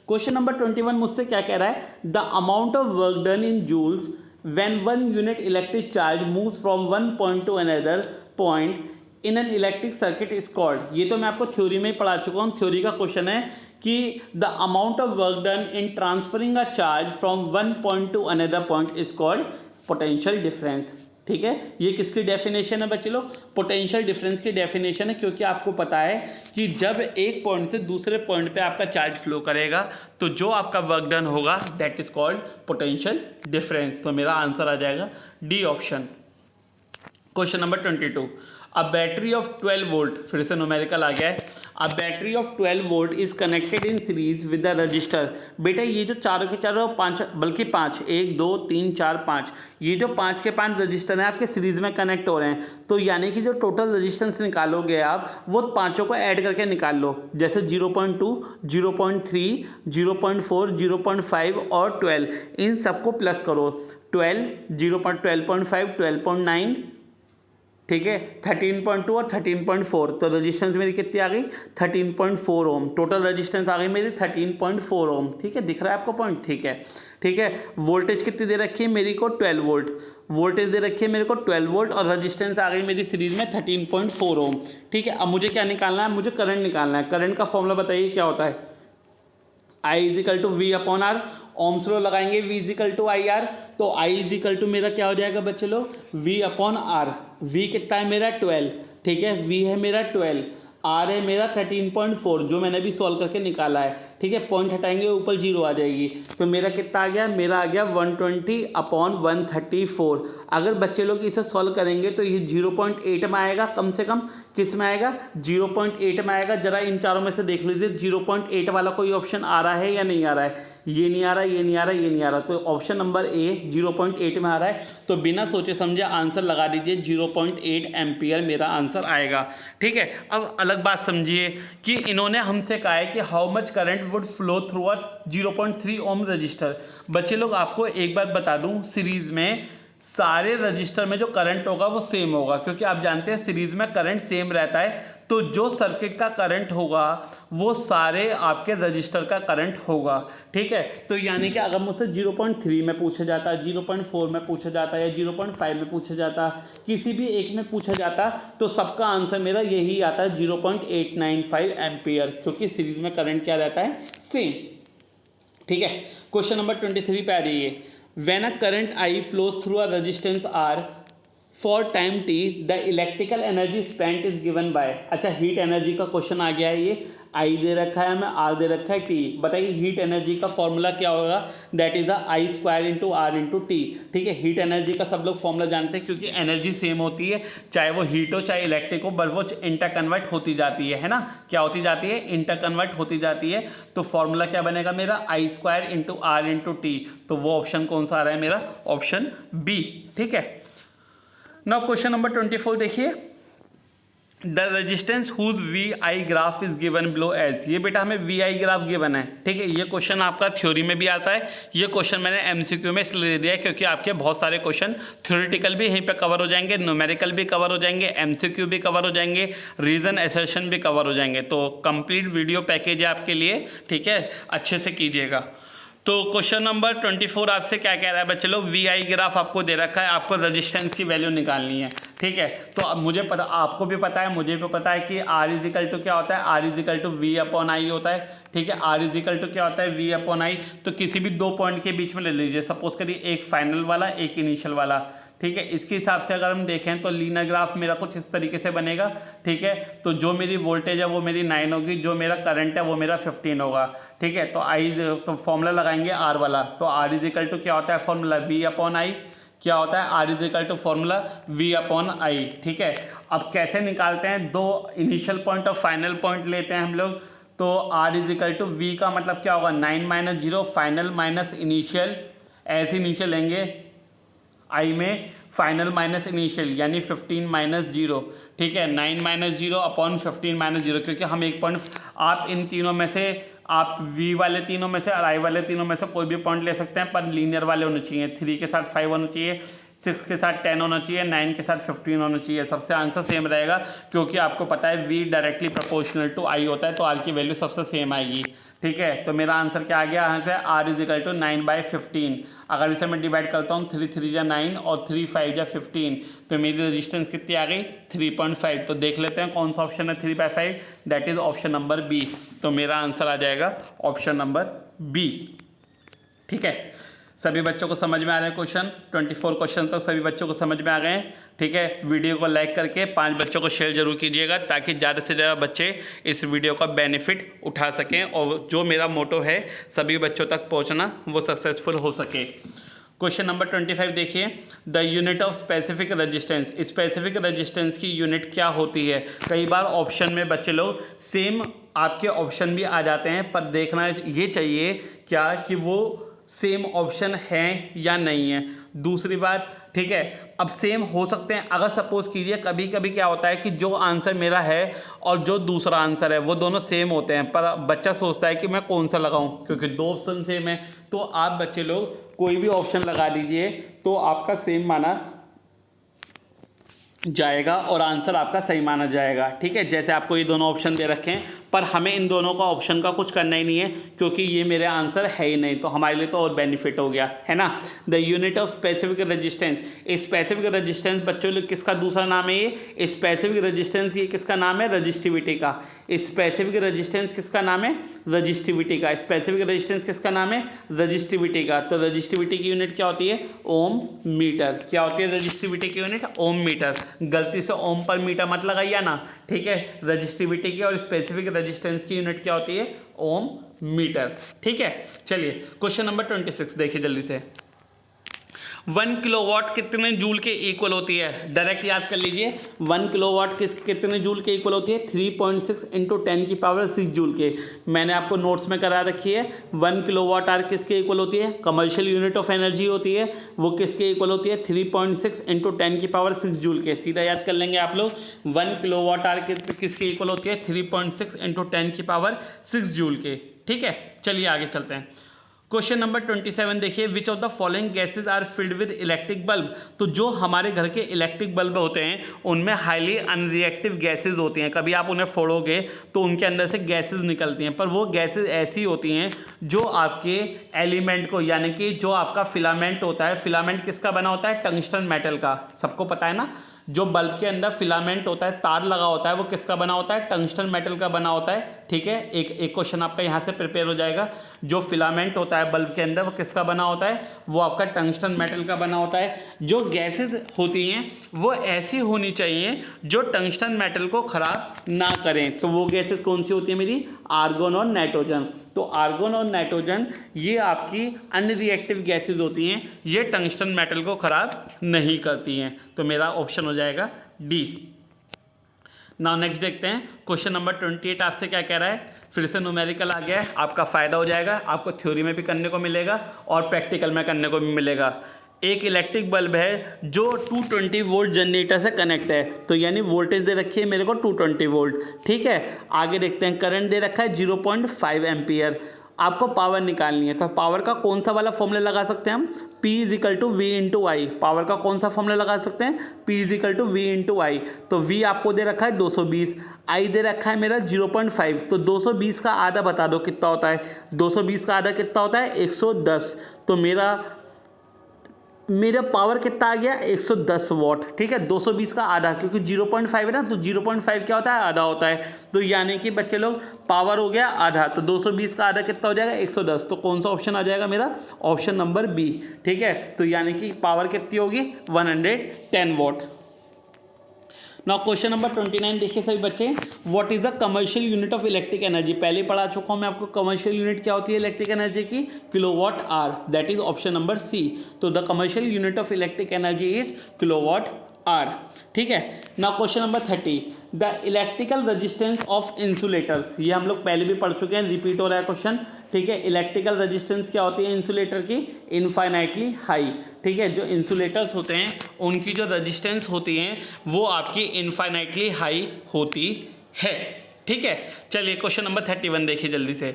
क्वेश्चन नंबर 21 मुझसे क्या कह रहा है, the amount of work done in joules when 1 unit electric charge moves from one point to another point in an electric circuit is called। ये तो मैं आपको थ्योरी में ही पढ़ा चुका हूँ। थ्योरी का क्वेश्चन है कि the amount of work done in transferring a charge from one point two another point is called potential difference. ठीक है, ये किसकी डेफिनेशन है बच्चे लोग, पोटेंशियल डिफरेंस की डेफिनेशन है। क्योंकि आपको पता है कि जब एक पॉइंट से दूसरे पॉइंट पे आपका चार्ज फ्लो करेगा तो जो आपका वर्क डन होगा that is called potential difference. तो मेरा आंसर आ जाएगा D option. Question number 22, a battery of 12 volt, फिर से न्यूमेरिकल आ गया है, a battery of 12 volt is connected in series with the register. बेटा ये जो चारों के चारों पाँच, बल्कि पाँच, 1 2 3 4 5, ये जो 5 के 5 रजिस्टर हैं आपके सीरीज में कनेक्ट हो रहे हैं, तो यानी कि जो टोटल रजिस्टेंस निकालोगे आप वो पाँचों को ऐड करके निकाल लो। जैसे 0.2, 0.3, 0.4, 0.5 और 12, इन सबको प्लस करो। 12, 0.12.5, 12.9, ठीक है, 13.2 और 13.4, तो रजिस्टेंस मेरी कितनी आ गई 13.4 ओम। टोटल रजिस्टेंस आ गई मेरी 13.4 ओम। ठीक है, दिख रहा है आपको पॉइंट? ठीक है, ठीक है। वोल्टेज कितनी दे रखी है मेरी को 12 वोल्ट, वोल्टेज दे रखी है मेरे को 12 वोल्ट और रजिस्टेंस आ गई मेरी सीरीज में 13.4 ओम। ठीक है, अब मुझे क्या निकालना है? मुझे करंट निकालना है। करंट का फॉर्मूला बताइए क्या होता है? I is equal to V upon R. Ohm's law लगाएंगे, V is equal to I R, तो I इजिकल टू मेरा क्या हो जाएगा बच्चे लोग? V upon are. V कितना है मेरा 12, ठीक है, V है मेरा 12, R है मेरा 13.4 जो मैंने अभी सॉल्व करके निकाला है। ठीक है, पॉइंट हटाएंगे ऊपर 0 आ जाएगी, तो मेरा कितना आ गया? मेरा आ गया 120 अपॉन 134। अगर बच्चे लोग इसे सॉल्व करेंगे तो ये 0.8 में आएगा, कम से कम किस में आएगा? 0.8 में आएगा। जरा इन चारों में से देख लीजिए 0.8 वाला कोई ऑप्शन आ रहा है या नहीं आ रहा है? ये नहीं आ रहा, ये नहीं आ रहा, ये नहीं आ रहा, तो ऑप्शन नंबर ए 0.8 में आ रहा है। तो बिना सोचे समझे आंसर लगा दीजिए, 0.8 एम्पियर मेरा आंसर आएगा। ठीक है, अब अलग बात समझिए कि इन्होंने हमसे कहा है कि how much current would flow through a 0.3 ohm resistor. बच्चे लोग आपको एक बात बता दूं, सीरीज में सारे रजिस्टर में जो करंट होगा वो सेम होगा, क्योंकि आप जानते हैं सीरीज में करंट सेम रहता है, तो जो सर्किट का करंट होगा वो सारे आपके रजिस्टर का करंट होगा। ठीक है, तो यानी कि अगर मुझसे 0.3 में पूछा जाता, 0.4 में पूछा जाता या 0.5 में पूछा जाता, किसी भी एक में पूछा जाता, तो सबका आंसर मेरा यही आता है 0.895 एम्पियर, क्योंकि सीरीज में करंट क्या रहता है? सेम। ठीक है, क्वेश्चन नंबर 23 पे आ जाइए। When a current I flows through a resistance R for time T the electrical energy spent is given by. अच्छा, हीट एनर्जी का क्वेश्चन आ गया है। ये आई दे रखा है हमें, आर दे रखा है टी। बताइए हीट एनर्जी का फॉर्मूला क्या होगा? That is the I square into R into T. ठीक है, हीट एनर्जी का सब लोग फॉर्मूला जानते हैं, क्योंकि एनर्जी सेम होती है, चाहे वो हीट हो चाहे इलेक्ट्रिक हो, बट वो इंटर कन्वर्ट होती जाती है ना? क्या होती जाती है? इंटर कन्वर्ट होती जाती है। तो फॉर्मूला क्या बनेगा मेरा? I square into R into T. तो वो ऑप्शन कौन सा आ रहा है मेरा? Option B. ठीक है, नाउ क्वेश्चन नंबर 24 देखिए। The resistance whose V I graph is given below as. ये बेटा हमें वी आई ग्राफ गिवन है। ठीक है, ये क्वेश्चन आपका थ्योरी में भी आता है। ये क्वेश्चन मैंने एमसीक्यू में इसलिए दे दिया है क्योंकि आपके बहुत सारे क्वेश्चन थ्योरेटिकल भी यहीं पे कवर हो जाएंगे, न्यूमेरिकल भी कवर हो जाएंगे, एमसीक्यू भी कवर हो जाएंगे, रीजन एसर्शन भी कवर हो जाएंगे। तो कंप्लीट वीडियो पैकेज है आपके लिए। ठीक है, अच्छे से कीजिएगा। तो क्वेश्चन नंबर 24 आपसे क्या कह रहा है बच्चे लोग? वी आई ग्राफ आपको दे रखा है, आपको रेजिस्टेंस की वैल्यू निकालनी है। ठीक है, तो अब मुझे पता, आपको भी पता है, मुझे भी पता है कि आर इजिकल टू क्या होता है? R is equal to V upon I होता है। ठीक है, आर इजिकल टू क्या होता है? V upon I. तो किसी भी दो पॉइंट के बीच में ले लीजिए, सपोज करिए एक फाइनल वाला एक इनिशियल वाला। ठीक है, इसके हिसाब से अगर हम देखें तो लीनियर ग्राफ मेरा कुछ इस तरीके से बनेगा। ठीक है, तो जो मेरी वोल्टेज है वो मेरी 9 होगी, जो मेरा करंट है वो मेरा 15 होगा। ठीक है, तो आई, तो फॉर्मूला लगाएंगे आर वाला। तो आर इजिकल टू क्या होता है? Formula V upon I. क्या होता है? R is equal to formula V upon I. ठीक है, अब कैसे निकालते हैं? दो इनिशियल पॉइंट और फाइनल पॉइंट लेते हैं हम लोग। तो आर इजिकल टू वी का मतलब क्या होगा? 9 माइनस 0 फाइनल माइनस इनिशियल, ऐसे नीचे लेंगे आई में फाइनल माइनस इनिशियल, यानी 15 माइनस 0। ठीक है, 9 माइनस 0 अपॉन 15 माइनस 0, क्योंकि हम एक पॉइंट, आप इन तीनों में से, आप V वाले तीनों में से और I वाले तीनों में से कोई भी पॉइंट ले सकते हैं, पर लीनियर वाले होने चाहिए। 3 के साथ 5 होना चाहिए, 6 के साथ 10 होना चाहिए, 9 के साथ 15 होना चाहिए। सबसे आंसर सेम रहेगा, क्योंकि आपको पता है V directly proportional to I होता है, तो R की वैल्यू सबसे सेम आएगी। ठीक है, तो मेरा आंसर क्या आ गया यहाँ से? R is equal to 9/15। अगर इसे मैं डिवाइड करता हूँ, 3 3 जा 9 और 3 5 जा 15, तो मेरी रेजिस्टेंस कितनी आ गई? 3.5। तो देख लेते हैं कौन सा ऑप्शन है 3/5, that is option number B. तो मेरा आंसर आ जाएगा ऑप्शन नंबर बी। ठीक है, सभी बच्चों को समझ में आ रहे हैं क्वेश्चन? 24 क्वेश्चन तो सभी बच्चों को समझ में आ गए हैं। ठीक है, वीडियो को लाइक करके 5 बच्चों को शेयर जरूर कीजिएगा, ताकि ज़्यादा से ज़्यादा बच्चे इस वीडियो का बेनिफिट उठा सकें और जो मेरा मोटो है सभी बच्चों तक पहुंचना, वो सक्सेसफुल हो सके। क्वेश्चन नंबर 25 देखिए, the unit of specific resistance, specific resistance की यूनिट क्या होती है। कई बार ऑप्शन में बच्चे लोग सेम आपके ऑप्शन भी आ जाते हैं, पर देखना ये चाहिए क्या कि वो सेम ऑप्शन है या नहीं है। दूसरी बात, ठीक है, अब सेम हो सकते हैं। अगर सपोज कीजिए कभी कभी क्या होता है कि जो आंसर मेरा है और जो दूसरा आंसर है वो दोनों सेम होते हैं, पर बच्चा सोचता है कि मैं कौन सा लगाऊं, क्योंकि दो ऑप्शन सेम है। तो आप बच्चे लोग कोई भी ऑप्शन लगा दीजिए तो आपका सेम माना जाएगा और आंसर आपका सही माना जाएगा। ठीक है, जैसे आपको ये दोनों ऑप्शन दे रखे हैं, पर हमें इन दोनों का ऑप्शन का कुछ करना ही नहीं है, क्योंकि ये मेरे आंसर है ही नहीं, तो हमारे लिए तो और बेनिफिट हो गया है ना। The unit of specific resistance, specific resistance बच्चों लोग किसका दूसरा नाम है ये स्पेसिफिक रेजिस्टेंस, ये किसका नाम है, रजिस्टिविटी का। स्पेसिफिक रेजिस्टेंस किसका नाम है, रजिस्टिविटी का। स्पेसिफिक रेजिस्टेंस किसका नाम है, रजिस्टिविटी का। तो रजिस्टिविटी की यूनिट क्या होती है, ओम मीटर। क्या होती है रजिस्टिविटी की यूनिट, ओम मीटर। गलती से ओम पर मीटर मत लगाइए ना, ठीक है। रजिस्टिविटी की और स्पेसिफिक रेजिस्टेंस की यूनिट क्या होती है, ओम मीटर। ठीक है, चलिए क्वेश्चन नंबर 26 देखिए जल्दी से। 1 किलोवाट कितने जूल के इक्वल होती है, डायरेक्ट याद कर लीजिए। 1 किलोवाट कितने जूल के इक्वल होती है, 3.6 × 10⁶ जूल के। मैंने आपको नोट्स में करा रखी है। 1 किलोवाट आवर किसके इक्वल होती है, कमर्शियल यूनिट ऑफ एनर्जी होती है, वो किसके इक्वल होती है, 3.6 × 10⁶ जूल के। सीधा याद कर लेंगे आप लोग। 1 किलोवाट आवर किसके इक्वल होती है, 3.6 × 10⁶ जूल के। ठीक है, चलिए आगे चलते हैं। क्वेश्चन नंबर 27 देखिए, which of the following gases are filled with electric bulb. तो जो हमारे घर के इलेक्ट्रिक बल्ब होते हैं उनमें हाईली अनरिएक्टिव गैसेज होती हैं। कभी आप उन्हें फोड़ोगे तो उनके अंदर से गैसेज निकलती हैं, पर वो गैसेज ऐसी होती हैं जो आपके एलिमेंट को, यानी कि जो आपका फिलामेंट होता है, फिलामेंट किसका बना होता है, टंगस्टन मेटल का। सबको पता है ना, जो बल्ब के अंदर फिलामेंट होता है, तार लगा होता है, वो किसका बना होता है, टंगस्टन मेटल का बना होता है। ठीक है, एक क्वेश्चन आपका यहाँ से प्रिपेयर हो जाएगा। जो फिलामेंट होता है बल्ब के अंदर वो किसका बना होता है, वो आपका टंगस्टन मेटल का बना होता है। जो गैसेज होती हैं वो ऐसी होनी चाहिए जो टंगस्टन मेटल को खराब ना करें। तो वो गैसेज कौन सी होती है मेरी, आर्गन और नाइट्रोजन। तो आर्गन और नाइट्रोजन ये आपकी अनरिएक्टिव गैसेज होती हैं, ये टंगस्टन मेटल को खराब नहीं करती हैं। तो मेरा ऑप्शन हो जाएगा डी। नाउ नेक्स्ट देखते हैं, क्वेश्चन नंबर 28 आपसे क्या कह रहा है। फिर से न्यूमेरिकल आ गया है, आपका फ़ायदा हो जाएगा, आपको थ्योरी में भी करने को मिलेगा और प्रैक्टिकल में करने को भी मिलेगा। एक इलेक्ट्रिक बल्ब है जो 220 वोल्ट जनरेटर से कनेक्ट है, तो यानी वोल्टेज दे रखी है मेरे को 220 वोल्ट। ठीक है, आगे देखते हैं, करंट दे रखा है 0.5 एम्पियर। आपको पावर निकालनी है, तो पावर का कौन सा वाला फॉर्मूला लगा सकते हैं हम, P = V × I। पावर का कौन सा फॉर्मूला लगा सकते हैं, P = V × I। तो V आपको दे रखा है 220, I दे रखा है मेरा 0.5, तो 220 का आधा बता दो कितना होता है, 220 का आधा कितना होता है, 110। तो मेरा पावर कितना आ गया, 110 वॉट। ठीक है, 220 का आधा, क्योंकि 0.5 है ना, तो 0.5 क्या होता है, आधा होता है। तो यानी कि बच्चे लोग पावर हो गया आधा, तो 220 का आधा कितना हो जाएगा, 110। तो कौन सा ऑप्शन आ जाएगा मेरा, ऑप्शन नंबर बी। ठीक है, तो यानी कि पावर कितनी होगी, 110 वॉट। नाउ क्वेश्चन नंबर 29 देखिए सभी बच्चे, what is the commercial unit of electric energy. पहले पढ़ा चुका हूँ मैं आपको, कमर्शियल यूनिट क्या होती है इलेक्ट्रिक एनर्जी की, kilowatt hour, that is option number C. तो the commercial unit of electric energy is kilowatt hour. ठीक है, now question number 30, the electrical resistance of insulators. ये हम लोग पहले भी पढ़ चुके हैं, रिपीट हो रहा है क्वेश्चन। ठीक है, इलेक्ट्रिकल रेजिस्टेंस क्या होती है इंसुलेटर की, इनफाइनाइटली हाई। ठीक है, जो इंसुलेटर्स होते हैं उनकी जो रेजिस्टेंस होती हैं वो आपकी इनफाइनाइटली हाई होती है। ठीक है, चलिए क्वेश्चन नंबर 31 देखिए जल्दी से।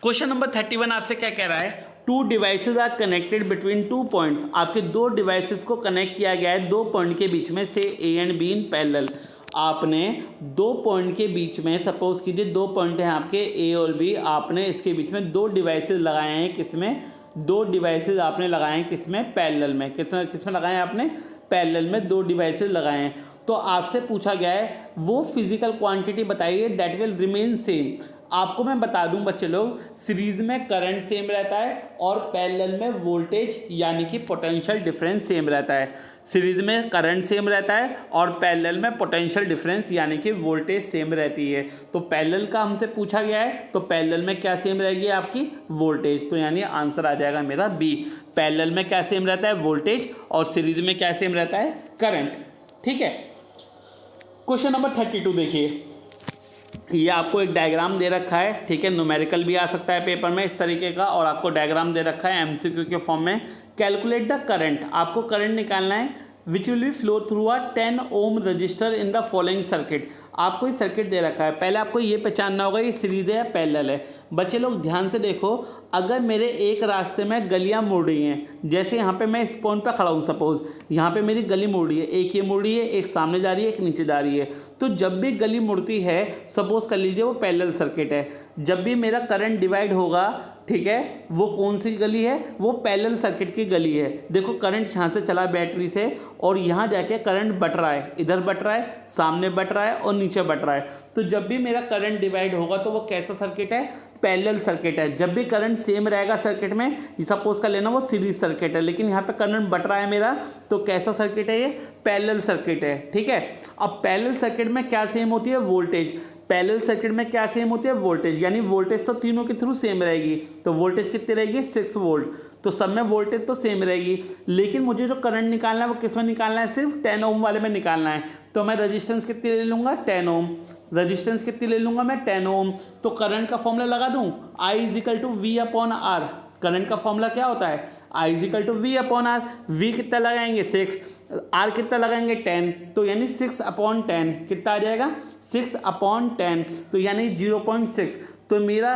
क्वेश्चन नंबर 31 आपसे क्या कह रहा है, 2 devices are connected between 2 points. आपके 2 डिवाइसेस को कनेक्ट किया गया है 2 पॉइंट के बीच में से, ए एंड बी इन पैरेलल। आपने 2 पॉइंट के बीच में, सपोज कीजिए 2 पॉइंट हैं आपके ए और बी, आपने इसके बीच में 2 डिवाइसेज लगाए हैं, किसमें, 2 डिवाइसेज आपने लगाए हैं किसमें, पैरेलल में। किसमें लगाए हैं आपने, पैरेलल में 2 डिवाइसेज लगाए हैं। तो आपसे पूछा गया है वो फिजिकल क्वांटिटी बताइए दैट विल रिमेन सेम। आपको मैं बता दूं बच्चे लोग, सीरीज में करंट सेम रहता है और पैरेलल में वोल्टेज यानी कि पोटेंशियल डिफरेंस सेम रहता है। सीरीज में करंट सेम रहता है और पैरेलल में पोटेंशियल डिफरेंस यानी कि वोल्टेज सेम रहती है। तो पैरेलल का हमसे पूछा गया है, तो पैरेलल में क्या सेम रहेगी आपकी वोल्टेज, तो यानी आंसर आ जाएगा मेरा बी। पैरेलल में क्या सेम रहता है वोल्टेज और सीरीज में क्या सेम रहता है करंट। ठीक है, क्वेश्चन नंबर 32 देखिए, ये आपको एक डायग्राम दे रखा है। ठीक है, न्यूमेरिकल भी आ सकता है पेपर में इस तरीके का, और आपको डायग्राम दे रखा है एमसीक्यू के फॉर्म में। कैलकुलेट द करंट, आपको करंट निकालना है which will be flow through a 10 ohm resistor in the following circuit. आपको ये सर्किट दे रखा है, पहले आपको ये पहचानना होगा ये सीरीज है या पैरेलल है। बच्चे लोग ध्यान से देखो, अगर मेरे एक रास्ते में गलियां मुड़ रही हैं, जैसे यहाँ पे मैं इस पॉइंट पर खड़ा हूँ, सपोज यहाँ पे मेरी गली मुड़ रही है, एक ये मुड़ रही है, एक सामने जा रही है, एक नीचे जा रही है। तो जब भी गली मुड़ती है, सपोज कर लीजिए वो पैरेलल सर्किट है, जब भी मेरा करंट डिवाइड होगा, ठीक है, वो कौन सी गली है, वो पैरेलल सर्किट की गली है। देखो करंट यहाँ से चला बैटरी से और यहाँ जाके करंट बट रहा है, इधर बट रहा है, सामने बट रहा है और नीचे बट रहा है। तो जब भी मेरा करंट डिवाइड होगा तो वो कैसा सर्किट है, पैरेलल सर्किट है। जब भी करंट सेम रहेगा सर्किट में, सपोज कर लेना वो सीरीज सर्किट है, लेकिन यहाँ पे करंट बट रहा है मेरा, तो कैसा सर्किट है ये, पैरेलल सर्किट है। ठीक है, अब पैरेलल सर्किट में क्या सेम होती है, वोल्टेज। पैरेलल सर्किट में क्या सेम होती है, वोल्टेज, यानी वोल्टेज तो तीनों के थ्रू सेम रहेगी। तो वोल्टेज कितनी रहेगी, 6 वोल्ट, तो सब में वोल्टेज तो सेम रहेगी। लेकिन मुझे जो करंट निकालना है वो किस में निकालना है, सिर्फ 10 ओम वाले में निकालना है। तो मैं रजिस्टेंस कितनी ले लूँगा, 10 ओम। रजिस्टेंस कितनी ले लूँगा मैं, 10 ओम। तो करंट का फॉर्मूला लगा दूँ, I = V/R। करंट का फॉर्मूला क्या होता है, I = V/R। V कितना लगाएंगे, 6, R कितना लगाएंगे, 10, तो यानी 6/10 कितना आ जाएगा, 6/10, तो यानी 0.6। तो मेरा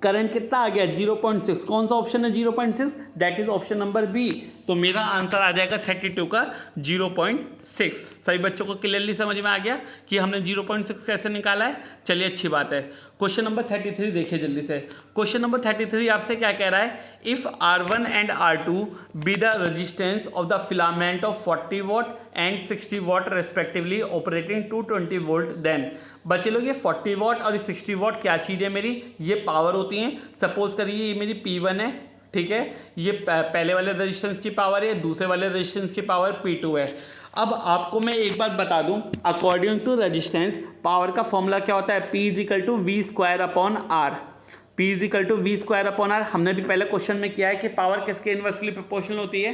करंट कितना आ गया, 0.6। कौन सा ऑप्शन है 0.6, that is option number B. तो मेरा आंसर आ जाएगा 32 का 0.6। सभी बच्चों को क्लियरली समझ में आ गया कि हमने 0.6 कैसे निकाला है। चलिए अच्छी बात है। क्वेश्चन नंबर 33 देखिए जल्दी से। क्वेश्चन नंबर 33 आपसे क्या कह रहा है, if R1 and R2 be the resistance of the filament of 40 watt and 60 watt respectively operating 220 volt, then. बच्चे लोग ये 40 वॉट और 60 वॉट क्या चीज़ है मेरी, ये पावर होती हैं। सपोज करिए ये मेरी P1 है, ठीक है, ये पहले वाले रेजिस्टेंस की पावर है, दूसरे वाले रेजिस्टेंस की पावर P2 है। अब आपको मैं एक बार बता दूं, अकॉर्डिंग टू रेजिस्टेंस पावर का फॉर्मूला क्या होता है, P = V²/R। P = V²/R हमने भी पहले क्वेश्चन में किया है कि पावर किसके इन्वर्सली प्रोपोर्शनल होती है।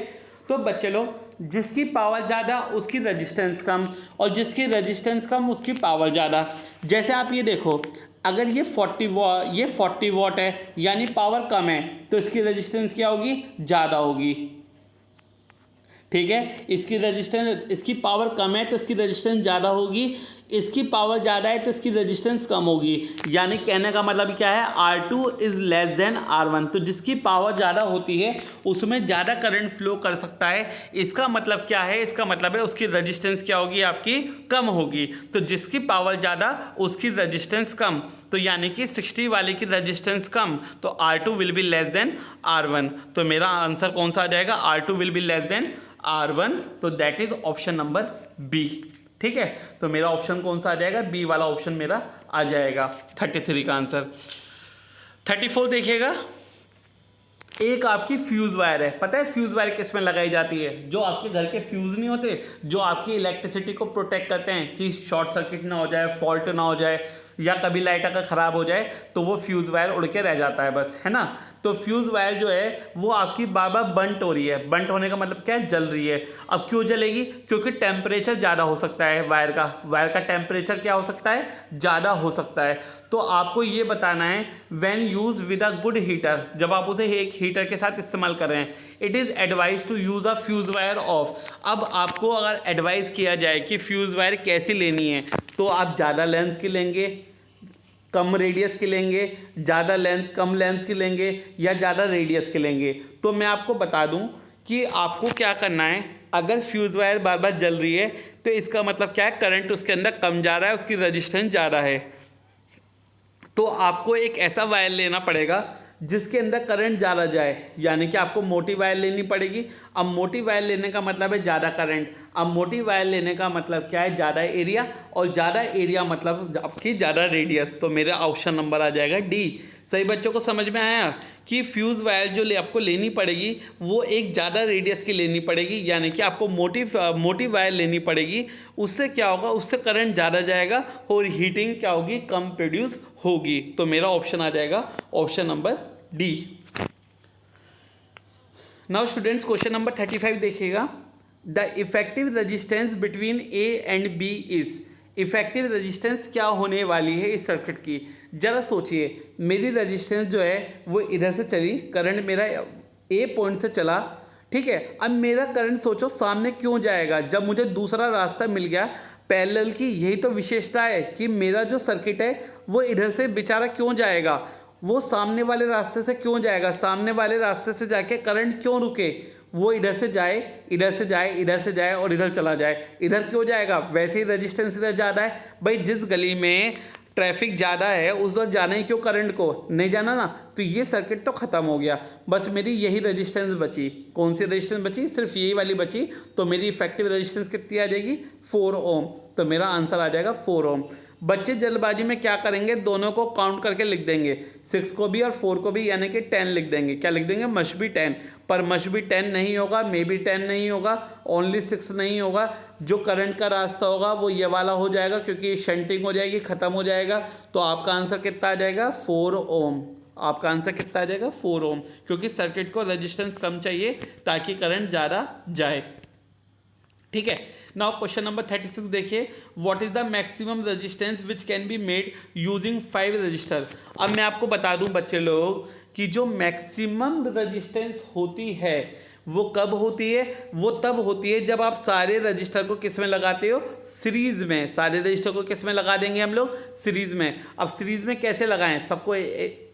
तो बच्चे लोग जिसकी पावर ज़्यादा उसकी रेजिस्टेंस कम, और जिसकी रेजिस्टेंस कम उसकी पावर ज़्यादा। जैसे आप ये देखो, अगर ये 40 वॉट है यानी पावर कम है, तो इसकी रेजिस्टेंस क्या होगी, ज़्यादा होगी। ठीक है, इसकी पावर कम है तो इसकी रेजिस्टेंस ज़्यादा होगी, इसकी पावर ज़्यादा है तो इसकी रेजिस्टेंस कम होगी। यानी कहने का मतलब क्या है, R2 is less than R1। तो जिसकी पावर ज़्यादा होती है उसमें ज़्यादा करंट फ्लो कर सकता है। इसका मतलब क्या है, इसका मतलब है उसकी रेजिस्टेंस क्या होगी, आपकी कम होगी। तो जिसकी पावर ज़्यादा उसकी रेजिस्टेंस कम, तो यानी कि 60 वाले की रेजिस्टेंस कम, तो R2 will be less than R1। तो मेरा आंसर कौन सा आ जाएगा, R2 will be less than R1। तो that is option number B. ठीक है, तो मेरा ऑप्शन कौन सा आ जाएगा, बी वाला ऑप्शन मेरा आ जाएगा 33 का आंसर। 34 देखिएगा, एक आपकी फ्यूज़ वायर है। पता है फ्यूज़ वायर किस में लगाई जाती है, जो आपके घर के फ्यूज़ नहीं होते, जो आपकी इलेक्ट्रिसिटी को प्रोटेक्ट करते हैं कि शॉर्ट सर्किट ना हो जाए, फॉल्ट ना हो जाए, या कभी लाइट अगर ख़राब हो जाए तो वो फ्यूज़ वायर उड़ के रह जाता है बस, है ना। तो फ्यूज़ वायर जो है वो आपकी बार बार बंट हो रही है। बंट होने का मतलब क्या है, जल रही है। अब क्यों जलेगी, क्योंकि टेम्परेचर ज़्यादा हो सकता है, वायर का टेम्परेचर क्या हो सकता है, ज़्यादा हो सकता है। तो आपको ये बताना है when use with a good heater, जब आप उसे एक हीटर के साथ इस्तेमाल कर रहे हैं, it is advise to use a fuse wire of. अब आपको अगर एडवाइस किया जाए कि फ्यूज़ वायर कैसी लेनी है, तो आप ज़्यादा लेंथ की लेंगे, कम रेडियस की लेंगे, ज़्यादा लेंथ कम लेंथ की लेंगे, या ज़्यादा रेडियस की लेंगे। तो मैं आपको बता दूं कि आपको क्या करना है, अगर फ्यूज़ वायर बार बार जल रही है तो इसका मतलब क्या है, करंट उसके अंदर कम जा रहा है, उसकी रेजिस्टेंस ज़्यादा है। तो आपको एक ऐसा वायर लेना पड़ेगा जिसके अंदर करंट ज़्यादा जाए, यानी कि आपको मोटी वायर लेनी पड़ेगी। अब मोटी वायर लेने का मतलब है ज़्यादा करंट, अब मोटी वायर लेने का मतलब क्या है, ज़्यादा एरिया, और ज़्यादा एरिया मतलब आपकी ज़्यादा रेडियस। तो मेरा ऑप्शन नंबर आ जाएगा डी। सही बच्चों को समझ में आया कि फ्यूज़ वायर जो आपको लेनी पड़ेगी वो एक ज़्यादा रेडियस की लेनी पड़ेगी, यानी कि आपको मोटी वायर लेनी पड़ेगी। उससे क्या होगा, उससे करंट ज़्यादा जाएगा और हीटिंग क्या होगी, कम प्रोड्यूस होगी। तो मेरा ऑप्शन आ जाएगा option number D. Now students question number 35 देखिएगा। The effective resistance between A and B is, effective resistance क्या होने वाली है इस सर्किट की। जरा सोचिए, मेरी रजिस्टेंस जो है वो इधर से चली, करंट मेरा ए पॉइंट से चला, ठीक है। अब मेरा करंट सोचो सामने क्यों जाएगा, जब मुझे दूसरा रास्ता मिल गया पैरेलल की। यही तो विशेषता है कि मेरा जो सर्किट है वो इधर से बेचारा क्यों जाएगा, वो सामने वाले रास्ते से क्यों जाएगा, सामने वाले रास्ते से जाके करंट क्यों रुके, वो इधर से जाए, इधर से जाए, इधर से जाए और इधर चला जाए। इधर क्यों जाएगा, वैसे ही रेजिस्टेंस इधर ज़्यादा है। भाई जिस गली में ट्रैफिक ज़्यादा है उस वक्त जाना ही क्यों, करंट को नहीं जाना ना। तो ये सर्किट तो ख़त्म हो गया, बस मेरी यही रेजिस्टेंस बची। कौन सी रेजिस्टेंस बची, सिर्फ यही वाली बची। तो मेरी इफेक्टिव रेजिस्टेंस कितनी आ जाएगी, 4 ओम। तो मेरा आंसर आ जाएगा 4 ओम। बच्चे जल्दबाजी में क्या करेंगे, दोनों को काउंट करके लिख देंगे, 6 को भी और 4 को भी, यानी कि 10 लिख देंगे। क्या लिख देंगे, मस्ट बी 10। पर मस्ट बी 10 नहीं होगा, मे बी 10 नहीं होगा, ओनली 6 नहीं होगा। जो करंट का रास्ता होगा वो ये वाला हो जाएगा, क्योंकि शंटिंग हो जाएगी, ख़त्म हो जाएगा। तो आपका आंसर कितना आ जाएगा, 4 ओम। आपका आंसर कितना आ जाएगा, 4 ओम, क्योंकि सर्किट को रेजिस्टेंस कम चाहिए ताकि करंट ज़्यादा जाए। ठीक है। नाउ क्वेश्चन नंबर 36 देखिए। What is the maximum resistance which can be made using 5 register. अब मैं आपको बता दूं बच्चे लोग कि जो मैक्सिमम रेजिस्टेंस होती है वो कब होती है, वो तब होती है जब आप सारे रजिस्टर को किस में लगाते हो, सीरीज में। सारे रजिस्टर को किस में लगा देंगे हम लोग, सीरीज में। अब सीरीज में कैसे लगाएं,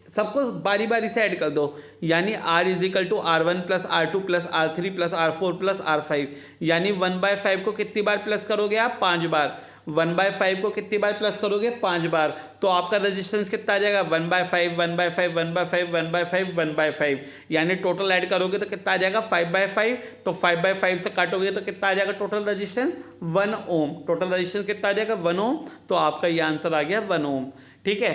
सबको बारी बारी से ऐड कर दो, यानी R = R1 + R2 + R3 + R4 + R5, यानी 1/5 को कितनी बार प्लस करोगे आप, 5 बार। 1/5 को कितनी बार प्लस करोगे, 5 बार। तो आपका रेजिस्टेंस कितना आ जाएगा, 1/5 1/5 1/5 1/5 1/5, यानी टोटल ऐड करोगे तो कितना आ जाएगा, 5/5। तो 5/5 से काटोगे तो कितना आ जाएगा टोटल रेजिस्टेंस, 1 ओम। टोटल रेजिस्टेंस कितना आ जाएगा, 1 ओम। तो आपका ये आंसर आ गया 1 ओम। ठीक है,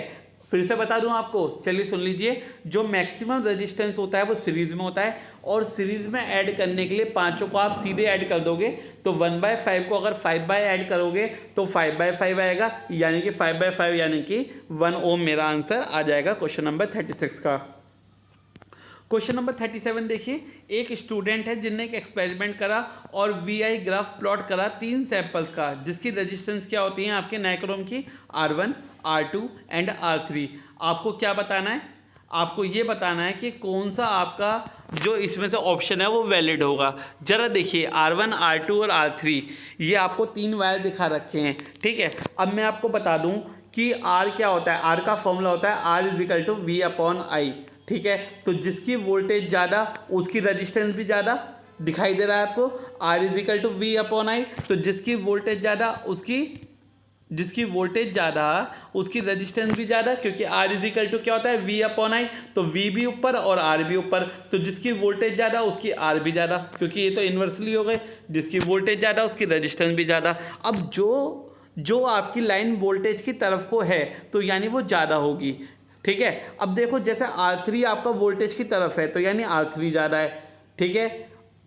फिर से बता दूं आपको, चलिए सुन लीजिए। जो मैक्सिमम रेजिस्टेंस होता है वो सीरीज में होता है, और सीरीज में ऐड करने के लिए पांचों को आप सीधे ऐड कर दोगे। तो 1/5 को अगर 5 बाय ऐड करोगे तो 5/5 आएगा, यानी कि 5/5 यानी कि 1 ओम मेरा आंसर आ जाएगा क्वेश्चन नंबर 36 का। क्वेश्चन नंबर 37 देखिए। एक स्टूडेंट है जिनने एक एक्सपेरिमेंट करा और VI ग्राफ प्लॉट करा 3 सैंपल्स का, जिसकी रेजिस्टेंस क्या होती है आपके नाइक्रोम की, R1 R2 एंड R3। आपको क्या बताना है, आपको ये बताना है कि कौन सा आपका जो इसमें से ऑप्शन है वो वैलिड होगा। जरा देखिए R1 R2 और R3, ये आपको 3 वायर दिखा रखे हैं। ठीक है, अब मैं आपको बता दूं कि R क्या होता है। R का फॉर्मूला होता है R = V/I। ठीक है, तो जिसकी वोल्टेज ज़्यादा उसकी रेजिस्टेंस भी ज़्यादा, दिखाई दे रहा है आपको, R = V/I। तो जिसकी वोल्टेज ज़्यादा उसकी रेजिस्टेंस भी ज़्यादा, क्योंकि R क्या होता है, V/I। तो V भी ऊपर और R भी ऊपर। तो जिसकी वोल्टेज ज़्यादा उसकी R भी ज़्यादा, क्योंकि ये तो इन्वर्सली हो गए, जिसकी वोल्टेज ज़्यादा उसकी रेजिस्टेंस भी ज़्यादा। अब जो आपकी लाइन वोल्टेज की तरफ को है तो यानी वो ज़्यादा होगी। ठीक है, अब देखो जैसे R3 आपका वोल्टेज की तरफ है तो यानी R3 ज़्यादा है। ठीक है,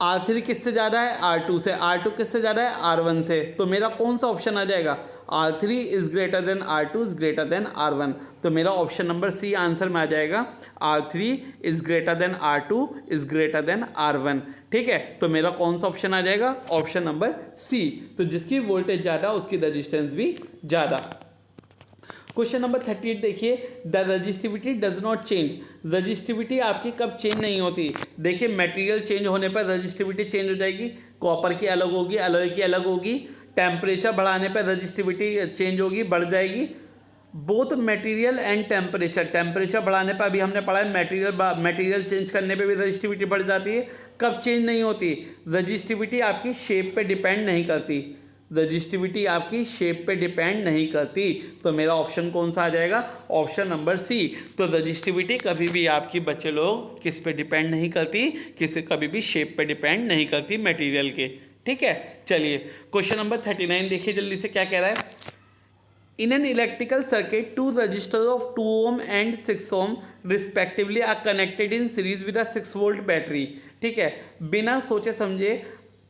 R3 किससे ज़्यादा है, R2 से। R2 किससे ज़्यादा है, R1 से। तो मेरा कौन सा ऑप्शन आ जाएगा, R3 = R2 > R1। तो मेरा ऑप्शन नंबर सी आंसर में आ जाएगा, R3 > R2 > R1। ठीक है, तो मेरा कौन सा ऑप्शन आ जाएगा, ऑप्शन नंबर सी। तो जिसकी वोल्टेज ज़्यादा उसकी रेजिस्टेंस भी ज़्यादा। क्वेश्चन नंबर 38 देखिए। The resistivity does not change. Resistivity आपकी कब चेंज नहीं होती, देखिए मटेरियल चेंज होने पर रजिस्टिविटी चेंज हो जाएगी। कॉपर की अलग होगी, अलॉय की अलग होगी। टेम्परेचर बढ़ाने पर रजिस्टिविटी चेंज होगी, बढ़ जाएगी। Both material and temperature, temperature बढ़ाने पर अभी हमने पढ़ा है, मटेरियल चेंज करने पे भी रजिस्टिविटी बढ़ जाती है। कब चेंज नहीं होती, रजिस्टिविटी आपकी शेप पे डिपेंड नहीं करती। रजिस्टिविटी आपकी शेप पे डिपेंड नहीं करती। तो मेरा ऑप्शन कौन सा आ जाएगा, ऑप्शन नंबर सी। तो रजिस्टिविटी कभी भी आपकी बच्चे लोग किस पे डिपेंड नहीं करती, कभी भी शेप पे डिपेंड नहीं करती मटेरियल के। ठीक है, चलिए क्वेश्चन नंबर 39 देखिए जल्दी से क्या कह रहा है। In an electrical circuit 2 resistor of 2 ohm and 6 ohm respectively are connected in series with a 6 volt battery. ठीक है, बिना सोचे समझे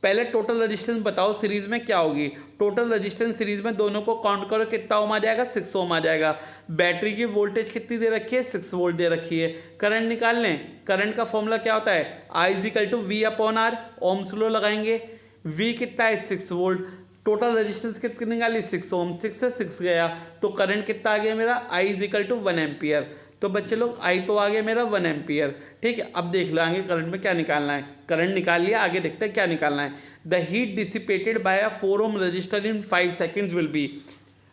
पहले टोटल रेजिस्टेंस बताओ सीरीज में क्या होगी। टोटल रेजिस्टेंस सीरीज में दोनों को काउंट करो, कितना ओम आ जाएगा, 6 ओम आ जाएगा। बैटरी की वोल्टेज कितनी दे रखी है, 6 वोल्ट दे रखी है। करंट निकाल लें, करंट का फॉर्मूला क्या होता है, I is equal to V upon R. Ohm's law लगाएंगे, वी कितना है, 6 वोल्ट। टोटल रेजिस्टेंस कितनी निकाली, 6 ओम, 6 से 6 गया तो करंट कितना आ गया मेरा, आई इज इक्वल टू 1 एम्पियर। तो बच्चे लोग आई तो आ गया मेरा 1 एम्पियर। ठीक है, अब देख लो आगे करंट में क्या निकालना है। करंट निकाल लिया, आगे देखते हैं क्या निकालना है। The heat dissipated by a 4 ohm resistor in 5 seconds will be.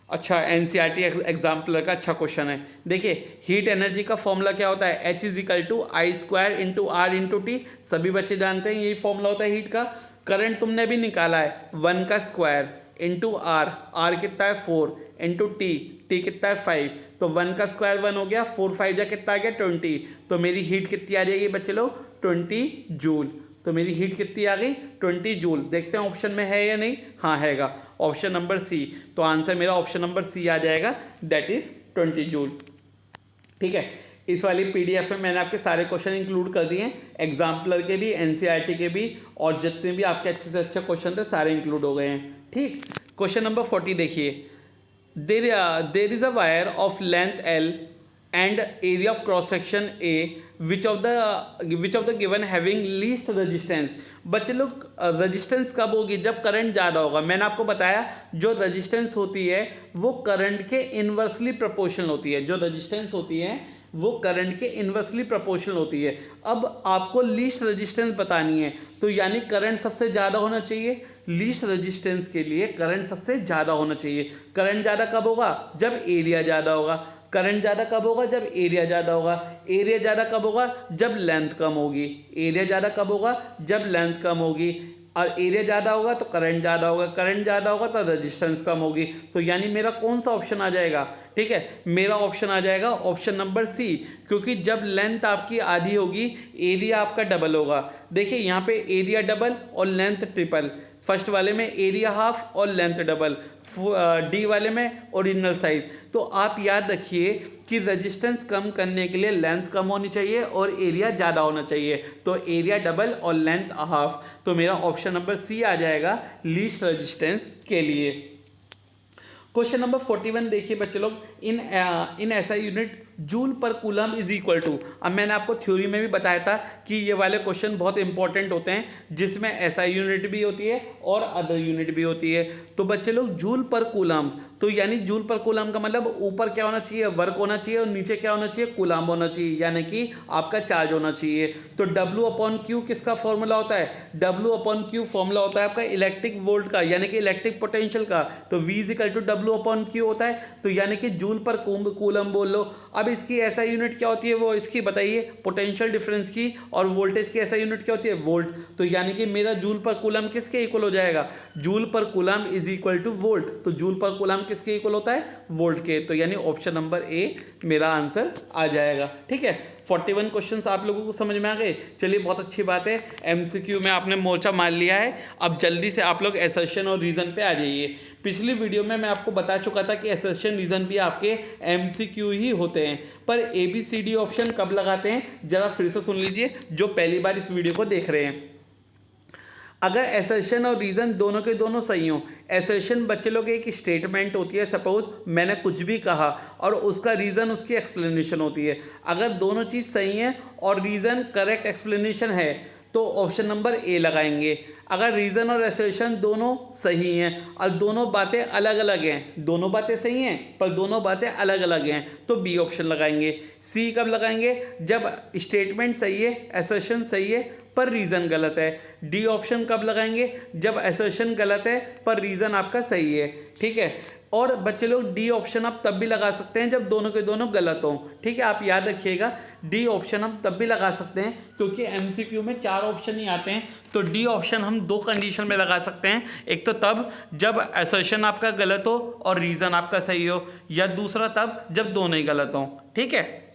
अच्छा, एनसीईआरटी एग्जाम्पल का अच्छा क्वेश्चन है। देखिए, हीट एनर्जी का फॉर्मूला क्या होता है, H is equal to I square into R into T. सभी बच्चे जानते हैं यही फॉर्मूला होता है हीट का। करंट तुमने भी निकाला है, 1 का स्क्वायर इंटू आर, आर कितना है 4 इंटू टी, टी कितना है 5। तो 1 का स्क्वायर 1 हो गया, 4 5 जा कितना आ गया 20। तो मेरी हीट कितनी आ जाएगी बच्चे लोग, 20 जूल। तो मेरी हीट कितनी आ गई, 20 जूल। देखते हैं ऑप्शन में है या नहीं, हाँ हैगा, ऑप्शन नंबर सी। तो आंसर मेरा ऑप्शन नंबर सी आ जाएगा, दैट इज 20 जूल। ठीक है, इस वाली पीडीएफ में मैंने आपके सारे क्वेश्चन इंक्लूड कर दिए हैं, एग्जाम्पलर के भी, एनसीईआरटी के भी, और जितने भी आपके अच्छे से अच्छे क्वेश्चन थे सारे इंक्लूड हो गए हैं। ठीक, क्वेश्चन नंबर 40 देखिए, there is a wire of length L and area of cross section A which of the given having least resistance। बच्चे लोग रेजिस्टेंस कब होगी, जब करंट ज़्यादा होगा। मैंने आपको बताया जो रेजिस्टेंस होती है वो करंट के इन्वर्सली प्रोपोर्शनल होती है। जो रेजिस्टेंस होती है वो करंट के इन्वर्सली प्रोपोर्शनल होती है। अब आपको लीस्ट रेजिस्टेंस बतानी है, तो यानी करंट सबसे ज़्यादा होना चाहिए। लीस्ट रेजिस्टेंस के लिए करंट सबसे ज़्यादा होना चाहिए। करंट ज़्यादा कब होगा, जब एरिया ज़्यादा होगा। करंट ज़्यादा कब होगा, जब एरिया ज़्यादा होगा। एरिया ज़्यादा कब होगा, जब लेंथ कम होगी। एरिया ज़्यादा कब होगा, जब लेंथ कम होगी। और एरिया ज़्यादा होगा तो करंट ज़्यादा होगा, करंट ज़्यादा होगा तो रेजिस्टेंस कम होगी। तो यानी मेरा कौन सा ऑप्शन आ जाएगा, ठीक है, मेरा ऑप्शन आ जाएगा ऑप्शन नंबर सी। क्योंकि जब लेंथ आपकी आधी होगी एरिया आपका डबल होगा। देखिए यहाँ पे एरिया डबल और लेंथ ट्रिपल। फर्स्ट वाले में एरिया हाफ और लेंथ डबल, डी वाले में ओरिजिनल साइज। तो आप याद रखिए कि रेजिस्टेंस कम करने के लिए लेंथ कम होनी चाहिए और एरिया ज़्यादा होना चाहिए। तो एरिया डबल और लेंथ हाफ। तो मेरा ऑप्शन नंबर सी आ जाएगा लीस्ट रेजिस्टेंस के लिए। क्वेश्चन नंबर 41 देखिए बच्चे लोग, इन ऐसा unit joule per coulomb is equal to. अब मैंने आपको थ्योरी में भी बताया था कि ये वाले क्वेश्चन बहुत इंपॉर्टेंट होते हैं, जिसमें ऐसा यूनिट भी होती है और अदर यूनिट भी होती है। तो बच्चे लोग जूल पर कूलम, तो यानी जूल पर कूलम का मतलब ऊपर क्या होना चाहिए, वर्क होना चाहिए, और नीचे क्या होना चाहिए, कूलम होना चाहिए, यानी कि आपका चार्ज होना चाहिए। तो W अपॉन क्यू किसका फॉर्मूला होता है, W अपॉन क्यू फॉर्मूला होता है आपका इलेक्ट्रिक वोल्ट का, यानी कि इलेक्ट्रिक पोटेंशियल का। तो V is equal to W upon Q होता है, तो यानी कि जूल पर कूलम बोल लो। अब इसकी ऐसा यूनिट क्या होती है वो इसकी बताइए, पोटेंशियल डिफरेंस की, और वोल्टेज की ऐसा यूनिट क्या होती है, वोल्ट। तो यानी कि मेरा जूल पर कूलम किसके इक्वल हो जाएगा, joule per coulomb is equal two volt. तो जूल पर कूलम किसके इक्वल होता है, वोल्ट के। तो यानी ऑप्शन नंबर ए मेरा आंसर आ जाएगा। ठीक है, 41 क्वेश्चंस आप लोगों को समझ में आ गए। चलिए बहुत अच्छी बात है, एमसीक्यू में आपने मोर्चा मार लिया है। अब जल्दी से आप लोग असर्शन और रीजन पे आ जाइए। पिछली वीडियो में मैं आपको बता चुका था कि असर्शन रीजन भी आपके एमसीक्यू ही होते हैं, पर ABCD ऑप्शन कब लगाते हैं जरा फिर से सुन लीजिए, जो पहली बार इस वीडियो को देख रहे हैं। अगर असर्शन और रीज़न दोनों के दोनों सही हों, असर्शन बच्चे लोग एक स्टेटमेंट होती है, सपोज मैंने कुछ भी कहा और उसका रीज़न उसकी एक्सप्लेनेशन होती है। अगर दोनों चीज़ सही हैं और रीज़न करेक्ट एक्सप्लेनेशन है तो ऑप्शन नंबर ए लगाएंगे। अगर रीज़न और असर्शन दोनों सही हैं और दोनों बातें अलग अलग हैं, दोनों बातें सही हैं पर दोनों बातें अलग अलग हैं, तो बी ऑप्शन लगाएंगे। सी कब लगाएंगे, जब स्टेटमेंट सही है, असर्शन सही है पर रीज़न गलत है। डी ऑप्शन कब लगाएंगे, जब असर्शन गलत है पर रीज़न आपका सही है। ठीक है, और बच्चे लोग डी ऑप्शन आप तब भी लगा सकते हैं जब दोनों के दोनों गलत हों। ठीक है, आप याद रखिएगा डी ऑप्शन हम तब भी लगा सकते हैं क्योंकि एमसीक्यू में 4 ऑप्शन ही आते हैं। तो डी ऑप्शन हम 2 कंडीशन में लगा सकते हैं, एक तो तब जब असर्शन आपका गलत हो और रीज़न आपका सही हो, या दूसरा तब जब दोनों ही गलत हों। ठीक है,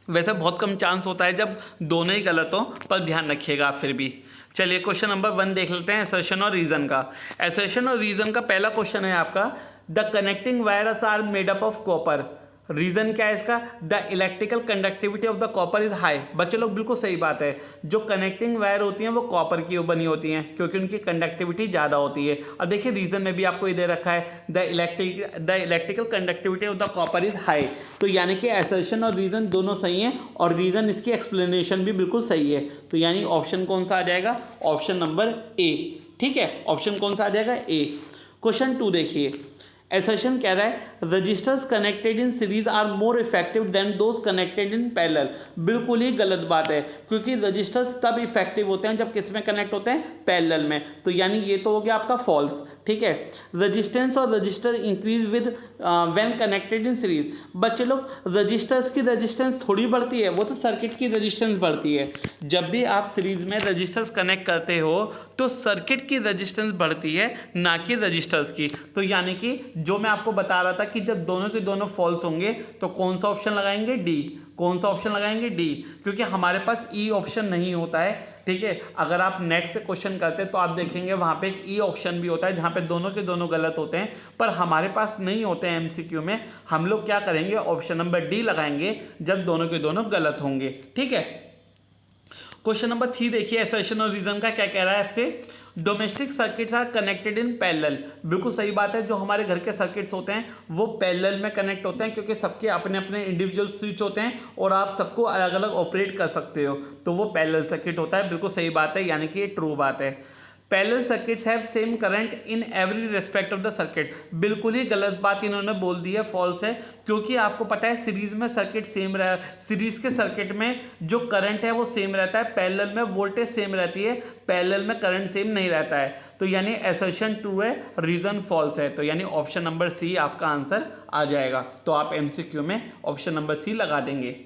वैसे बहुत कम चांस होता है जब दोनों ही गलत हों, पर ध्यान रखिएगा आप फिर भी। चलिए क्वेश्चन नंबर 1 देख लेते हैं, असर्शन और रीज़न का। असर्शन और रीज़न का पहला क्वेश्चन है आपका, the connecting wires are made up of copper. Reason क्या है इसका? The electrical conductivity of the copper is high. बच्चे लोग बिल्कुल सही बात है, जो कनेक्टिंग वायर होती हैं वो कॉपर की बनी होती हैं क्योंकि उनकी कंडक्टिविटी ज़्यादा होती है। और देखिए रीज़न में भी आपको ये दे रखा है the electrical conductivity of the copper is high. तो यानी कि असर्शन और रीज़न दोनों सही हैं और रीज़न इसकी एक्सप्लेनेशन भी बिल्कुल सही है। तो यानी ऑप्शन कौन सा आ जाएगा? Option number A. ठीक है, ऑप्शन कौन सा आ जाएगा? ए। क्वेश्चन 2 देखिए, एसर्शन कह रहा है resistors connected in series are more effective than those connected in parallel. बिल्कुल ही गलत बात है, क्योंकि रजिस्टर्स तब इफेक्टिव होते हैं जब किस में कनेक्ट होते हैं? पैरेलल में। तो यानी ये तो हो गया आपका फॉल्स। ठीक है, रजिस्टेंस और register increase with when connected in series. बच्चे लोग रजिस्टर्स की रजिस्टेंस थोड़ी बढ़ती है, वो तो सर्किट की रजिस्टेंस बढ़ती है। जब भी आप सीरीज में रजिस्टर्स कनेक्ट करते हो तो सर्किट की रजिस्टेंस बढ़ती है, ना कि रजिस्टर्स की। तो यानी कि जो मैं आपको बता रहा था कि जब दोनों के दोनों फॉल्स होंगे तो कौन सा ऑप्शन लगाएंगे? डी। कौन सा ऑप्शन लगाएंगे? डी, क्योंकि हमारे पास ई ऑप्शन नहीं होता है। ठीक है, अगर आप नेट से क्वेश्चन करते हैं तो आप देखेंगे वहाँ पे एक ई ऑप्शन भी होता है जहाँ पे दोनों के दोनों गलत होते हैं, पर हमारे पास नहीं होते हैं एमसीक्यू में। हम लोग क्या करेंगे? ऑप्शन नंबर डी लगाएंगे जब दोनों के दोनों गलत होंगे। ठीक है, क्वेश्चन नंबर 3 देखिए, असर्शन और रीजन का क्या कह रहा है आपसे? Domestic circuits are connected in parallel. बिल्कुल सही बात है, जो हमारे घर के सर्किट्स होते हैं वो पैरेलल में कनेक्ट होते हैं क्योंकि सबके अपने अपने इंडिविजुअल स्विच होते हैं और आप सबको अलग अलग ऑपरेट कर सकते हो, तो वो पैरेलल सर्किट होता है। बिल्कुल सही बात है, यानी कि ये ट्रू बात है। Parallel circuits have same current in every respect of the circuit. बिल्कुल ही गलत बात इन्होंने बोल दी है, फॉल्स है, क्योंकि आपको पता है सीरीज में सर्किट सेम रहा, सीरीज के सर्किट में जो करंट है वो सेम रहता है, पैरेलल में वोल्टेज सेम रहती है, पैरेलल में करंट सेम नहीं रहता है। तो यानी असर्शन ट्रू है, रीजन फॉल्स है। तो यानी ऑप्शन नंबर सी आपका आंसर आ जाएगा। तो आप एमसीक्यू में ऑप्शन नंबर सी लगा देंगे।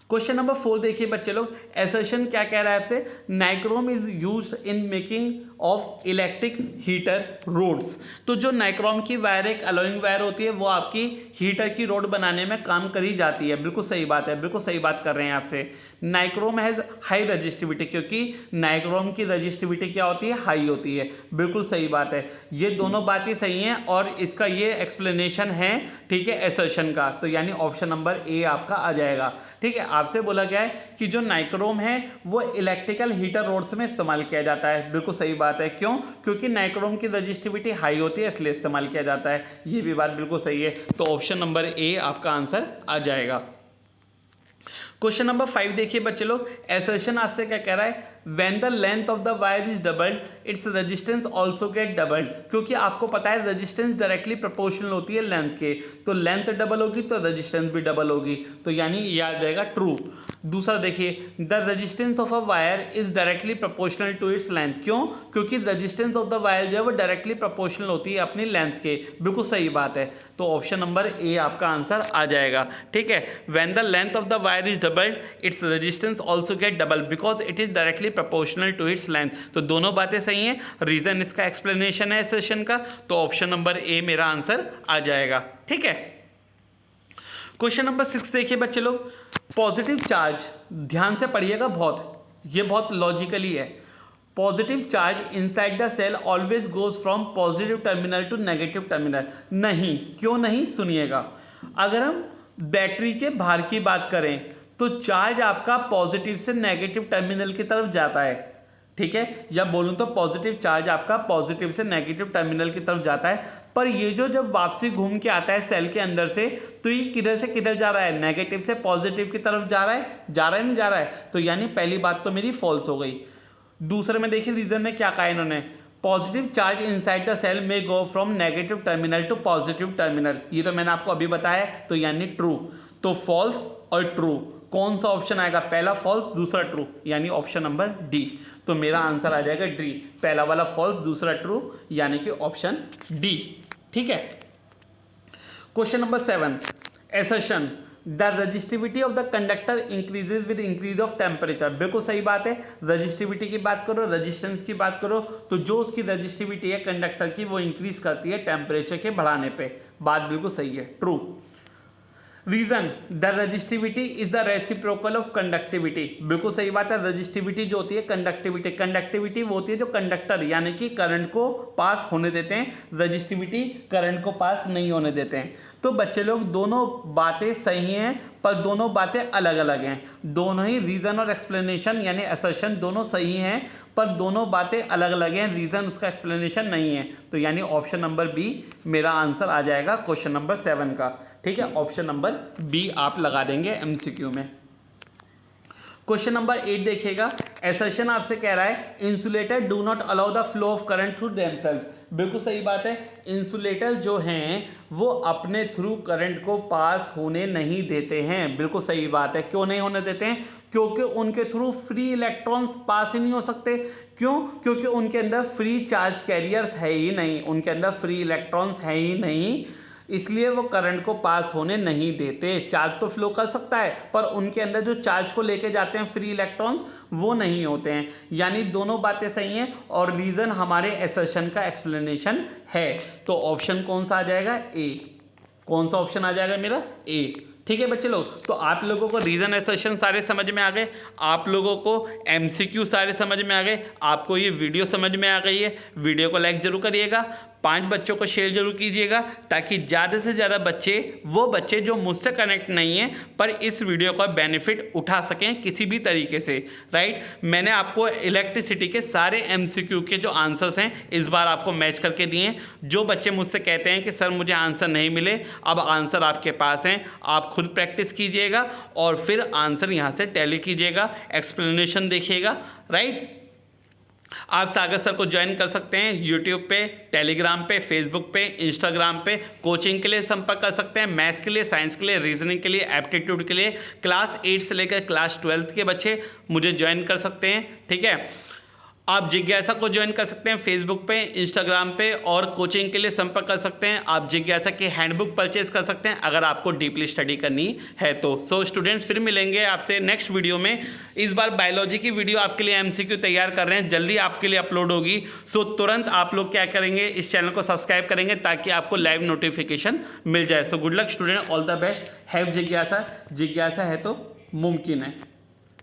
क्वेश्चन नंबर 4 देखिए बच्चे लोग, असर्शन क्या कह रहा है आपसे? Nichrome is used in making of electric heater rods. तो जो नाइक्रोम की वायर एक अलॉइंग वायर होती है वो आपकी हीटर की रोड बनाने में काम करी जाती है। बिल्कुल सही बात है, बिल्कुल सही बात कर रहे हैं आपसे। नाइक्रोम हैज़ हाई रजिस्टिविटी, क्योंकि नाइक्रोम की रजिस्टिविटी क्या होती है? हाई होती है। बिल्कुल सही बात है, ये दोनों बातें सही हैं और इसका ये एक्सप्लेनेशन है। ठीक है, असर्शन का। तो यानी ऑप्शन नंबर ए आपका आ जाएगा। ठीक है, आपसे बोला गया है कि जो नाइक्रोम है वो इलेक्ट्रिकल हीटर रोड्स में इस्तेमाल किया जाता है। बिल्कुल सही बात है, क्यों? क्योंकि नाइक्रोम की रजिस्टिविटी हाई होती है इसलिए इस्तेमाल किया जाता है। ये भी बात बिल्कुल सही है। तो ऑप्शन नंबर ए आपका आंसर आ जाएगा। क्वेश्चन नंबर 5 देखिए बच्चे लोग, असर्शन आपसे क्या कह रहा है? When the length of the wire is doubled, its resistance also get doubled। क्योंकि आपको पता है रेजिस्टेंस डायरेक्टली प्रोपोर्शनल होती है लेंथ के, तो लेंथ डबल होगी तो रेजिस्टेंस भी डबल होगी। तो यानी ये आ जाएगा ट्रू। दूसरा देखिए, the resistance of a wire is directly proportional to its length. क्यों? क्योंकि रेजिस्टेंस ऑफ द वायर जो है वो डायरेक्टली प्रोपोर्शनल होती है अपनी लेंथ के। बिल्कुल सही बात है। तो ऑप्शन नंबर ए आपका आंसर आ जाएगा। ठीक है, when the length of the wire is doubled its resistance also get double because it is directly proportional to its length. तो दोनों बातें सही हैं, रीजन इसका एक्सप्लेनेशन है सेशन का। तो ऑप्शन नंबर ए मेरा आंसर आ जाएगा। ठीक है, क्वेश्चन नंबर 6 देखिए बच्चे लोग, पॉजिटिव चार्ज, ध्यान से पढ़िएगा बहुत, ये बहुत लॉजिकली है। Positive charge inside the cell always goes from positive terminal to negative terminal. नहीं, क्यों नहीं? सुनिएगा। अगर हम बैटरी के भार की बात करें तो चार्ज आपका पॉजिटिव से नेगेटिव टर्मिनल की तरफ जाता है। ठीक है, या बोलूँ तो पॉजिटिव चार्ज आपका पॉजिटिव से नेगेटिव टर्मिनल की तरफ जाता है, पर ये जो जब वापसी घूम के आता है सेल के अंदर से, तो ये किधर से किधर जा रहा है? नेगेटिव से पॉजिटिव की तरफ जा रहा है, नहीं जा रहा है? तो यानी पहली बात तो मेरी फॉल्स हो गई। दूसरे में देखिए रीजन में क्या कहा इन्होंने, positive charge inside the cell में go from negative terminal to positive terminal. ये तो मैंने आपको अभी बताया, तो यानी ट्रू। तो फॉल्स और ट्रू, कौन सा ऑप्शन आएगा? पहला फॉल्स, दूसरा ट्रू, यानी ऑप्शन नंबर डी। तो मेरा आंसर आ जाएगा डी, पहला वाला फॉल्स, दूसरा ट्रू, यानी कि ऑप्शन डी। ठीक है, question number 7, assertion the resistivity of the conductor increases with increase of temperature. बिल्कुल सही बात है, रजिस्टिविटी की बात करो, रेजिस्टेंस की बात करो, तो जो उसकी रजिस्टिविटी है कंडक्टर की वो इंक्रीज करती है टेम्परेचर के बढ़ाने पे। बात बिल्कुल सही है, true. Reason, the resistivity is the reciprocal of conductivity. बिल्कुल सही बात है। रजिस्टिविटी जो होती है कंडक्टिविटी, कंडक्टिविटी वो होती है जो कंडक्टर यानी कि करंट को पास होने देते हैं, रजिस्टिविटी करंट को पास नहीं होने देते हैं। तो बच्चे लोग दोनों बातें सही हैं पर दोनों बातें अलग अलग हैं। दोनों ही रीजन और एक्सप्लेनेशन यानी असर्शन दोनों सही हैं पर दोनों बातें अलग अलग हैं, रीजन उसका एक्सप्लेनेशन नहीं है। तो यानी ऑप्शन नंबर बी मेरा आंसर आ जाएगा क्वेश्चन नंबर 7 का। ठीक है, ऑप्शन नंबर बी आप लगा देंगे एमसीक्यू में। क्वेश्चन नंबर 8 देखिएगा। असर्शन आपसे कह रहा है insulator do not allow the flow of current through themselves. बिल्कुल सही बात है। इंसुलेटर जो हैं वो अपने थ्रू करंट को पास होने नहीं देते हैं। बिल्कुल सही बात है। क्यों नहीं होने देते हैं? क्योंकि उनके थ्रू फ्री इलेक्ट्रॉन्स पास ही नहीं हो सकते। क्यों? क्योंकि उनके अंदर फ्री चार्ज कैरियर्स है ही नहीं, उनके अंदर फ्री इलेक्ट्रॉन्स है ही नहीं, इसलिए वो करंट को पास होने नहीं देते। चार्ज तो फ्लो कर सकता है पर उनके अंदर जो चार्ज को लेके जाते हैं फ्री इलेक्ट्रॉन्स वो नहीं होते हैं। यानी दोनों बातें सही हैं और रीजन हमारे असर्शन का एक्सप्लेनेशन है। तो ऑप्शन कौन सा आ जाएगा? ए। कौन सा ऑप्शन आ जाएगा मेरा? ए। ठीक है बच्चे लोग, तो आप लोगों को रीजन असर्शन सारे समझ में आ गए, आप लोगों को एमसीक्यू सारे समझ में आ गए, आपको ये वीडियो समझ में आ गई है। वीडियो को लाइक जरूर करिएगा, 5 बच्चों को शेयर जरूर कीजिएगा ताकि ज़्यादा से ज़्यादा बच्चे, वो बच्चे जो मुझसे कनेक्ट नहीं हैं पर इस वीडियो का बेनिफिट उठा सकें किसी भी तरीके से। राइट, मैंने आपको इलेक्ट्रिसिटी के सारे एमसीक्यू के जो आंसर्स हैं इस बार आपको मैच करके दिए हैं। जो बच्चे मुझसे कहते हैं कि सर मुझे आंसर नहीं मिले, अब आंसर आपके पास हैं, आप खुद प्रैक्टिस कीजिएगा और फिर आंसर यहाँ से टैली कीजिएगा, एक्सप्लेनेशन देखिएगा। राइट, आप सागर सर को ज्वाइन कर सकते हैं यूट्यूब पे, टेलीग्राम पे, फेसबुक पे, इंस्टाग्राम पे। कोचिंग के लिए संपर्क कर सकते हैं, मैथ्स के लिए, साइंस के लिए, रीजनिंग के लिए, एप्टीट्यूड के लिए। क्लास 8 से लेकर क्लास 12 के बच्चे मुझे ज्वाइन कर सकते हैं। ठीक है, आप जिज्ञासा को ज्वाइन कर सकते हैं फेसबुक पे, इंस्टाग्राम पे और कोचिंग के लिए संपर्क कर सकते हैं। आप जिज्ञासा की हैंडबुक परचेज कर सकते हैं अगर आपको डीपली स्टडी करनी है तो। सो स्टूडेंट्स, फिर मिलेंगे आपसे नेक्स्ट वीडियो में। इस बार बायोलॉजी की वीडियो आपके लिए एमसीक्यू तैयार कर रहे हैं, जल्दी आपके लिए अपलोड होगी। सो तुरंत आप लोग क्या करेंगे, इस चैनल को सब्सक्राइब करेंगे ताकि आपको लाइव नोटिफिकेशन मिल जाए। So good luck student, all the best. Have जिज्ञासा, जिज्ञासा है तो मुमकिन है।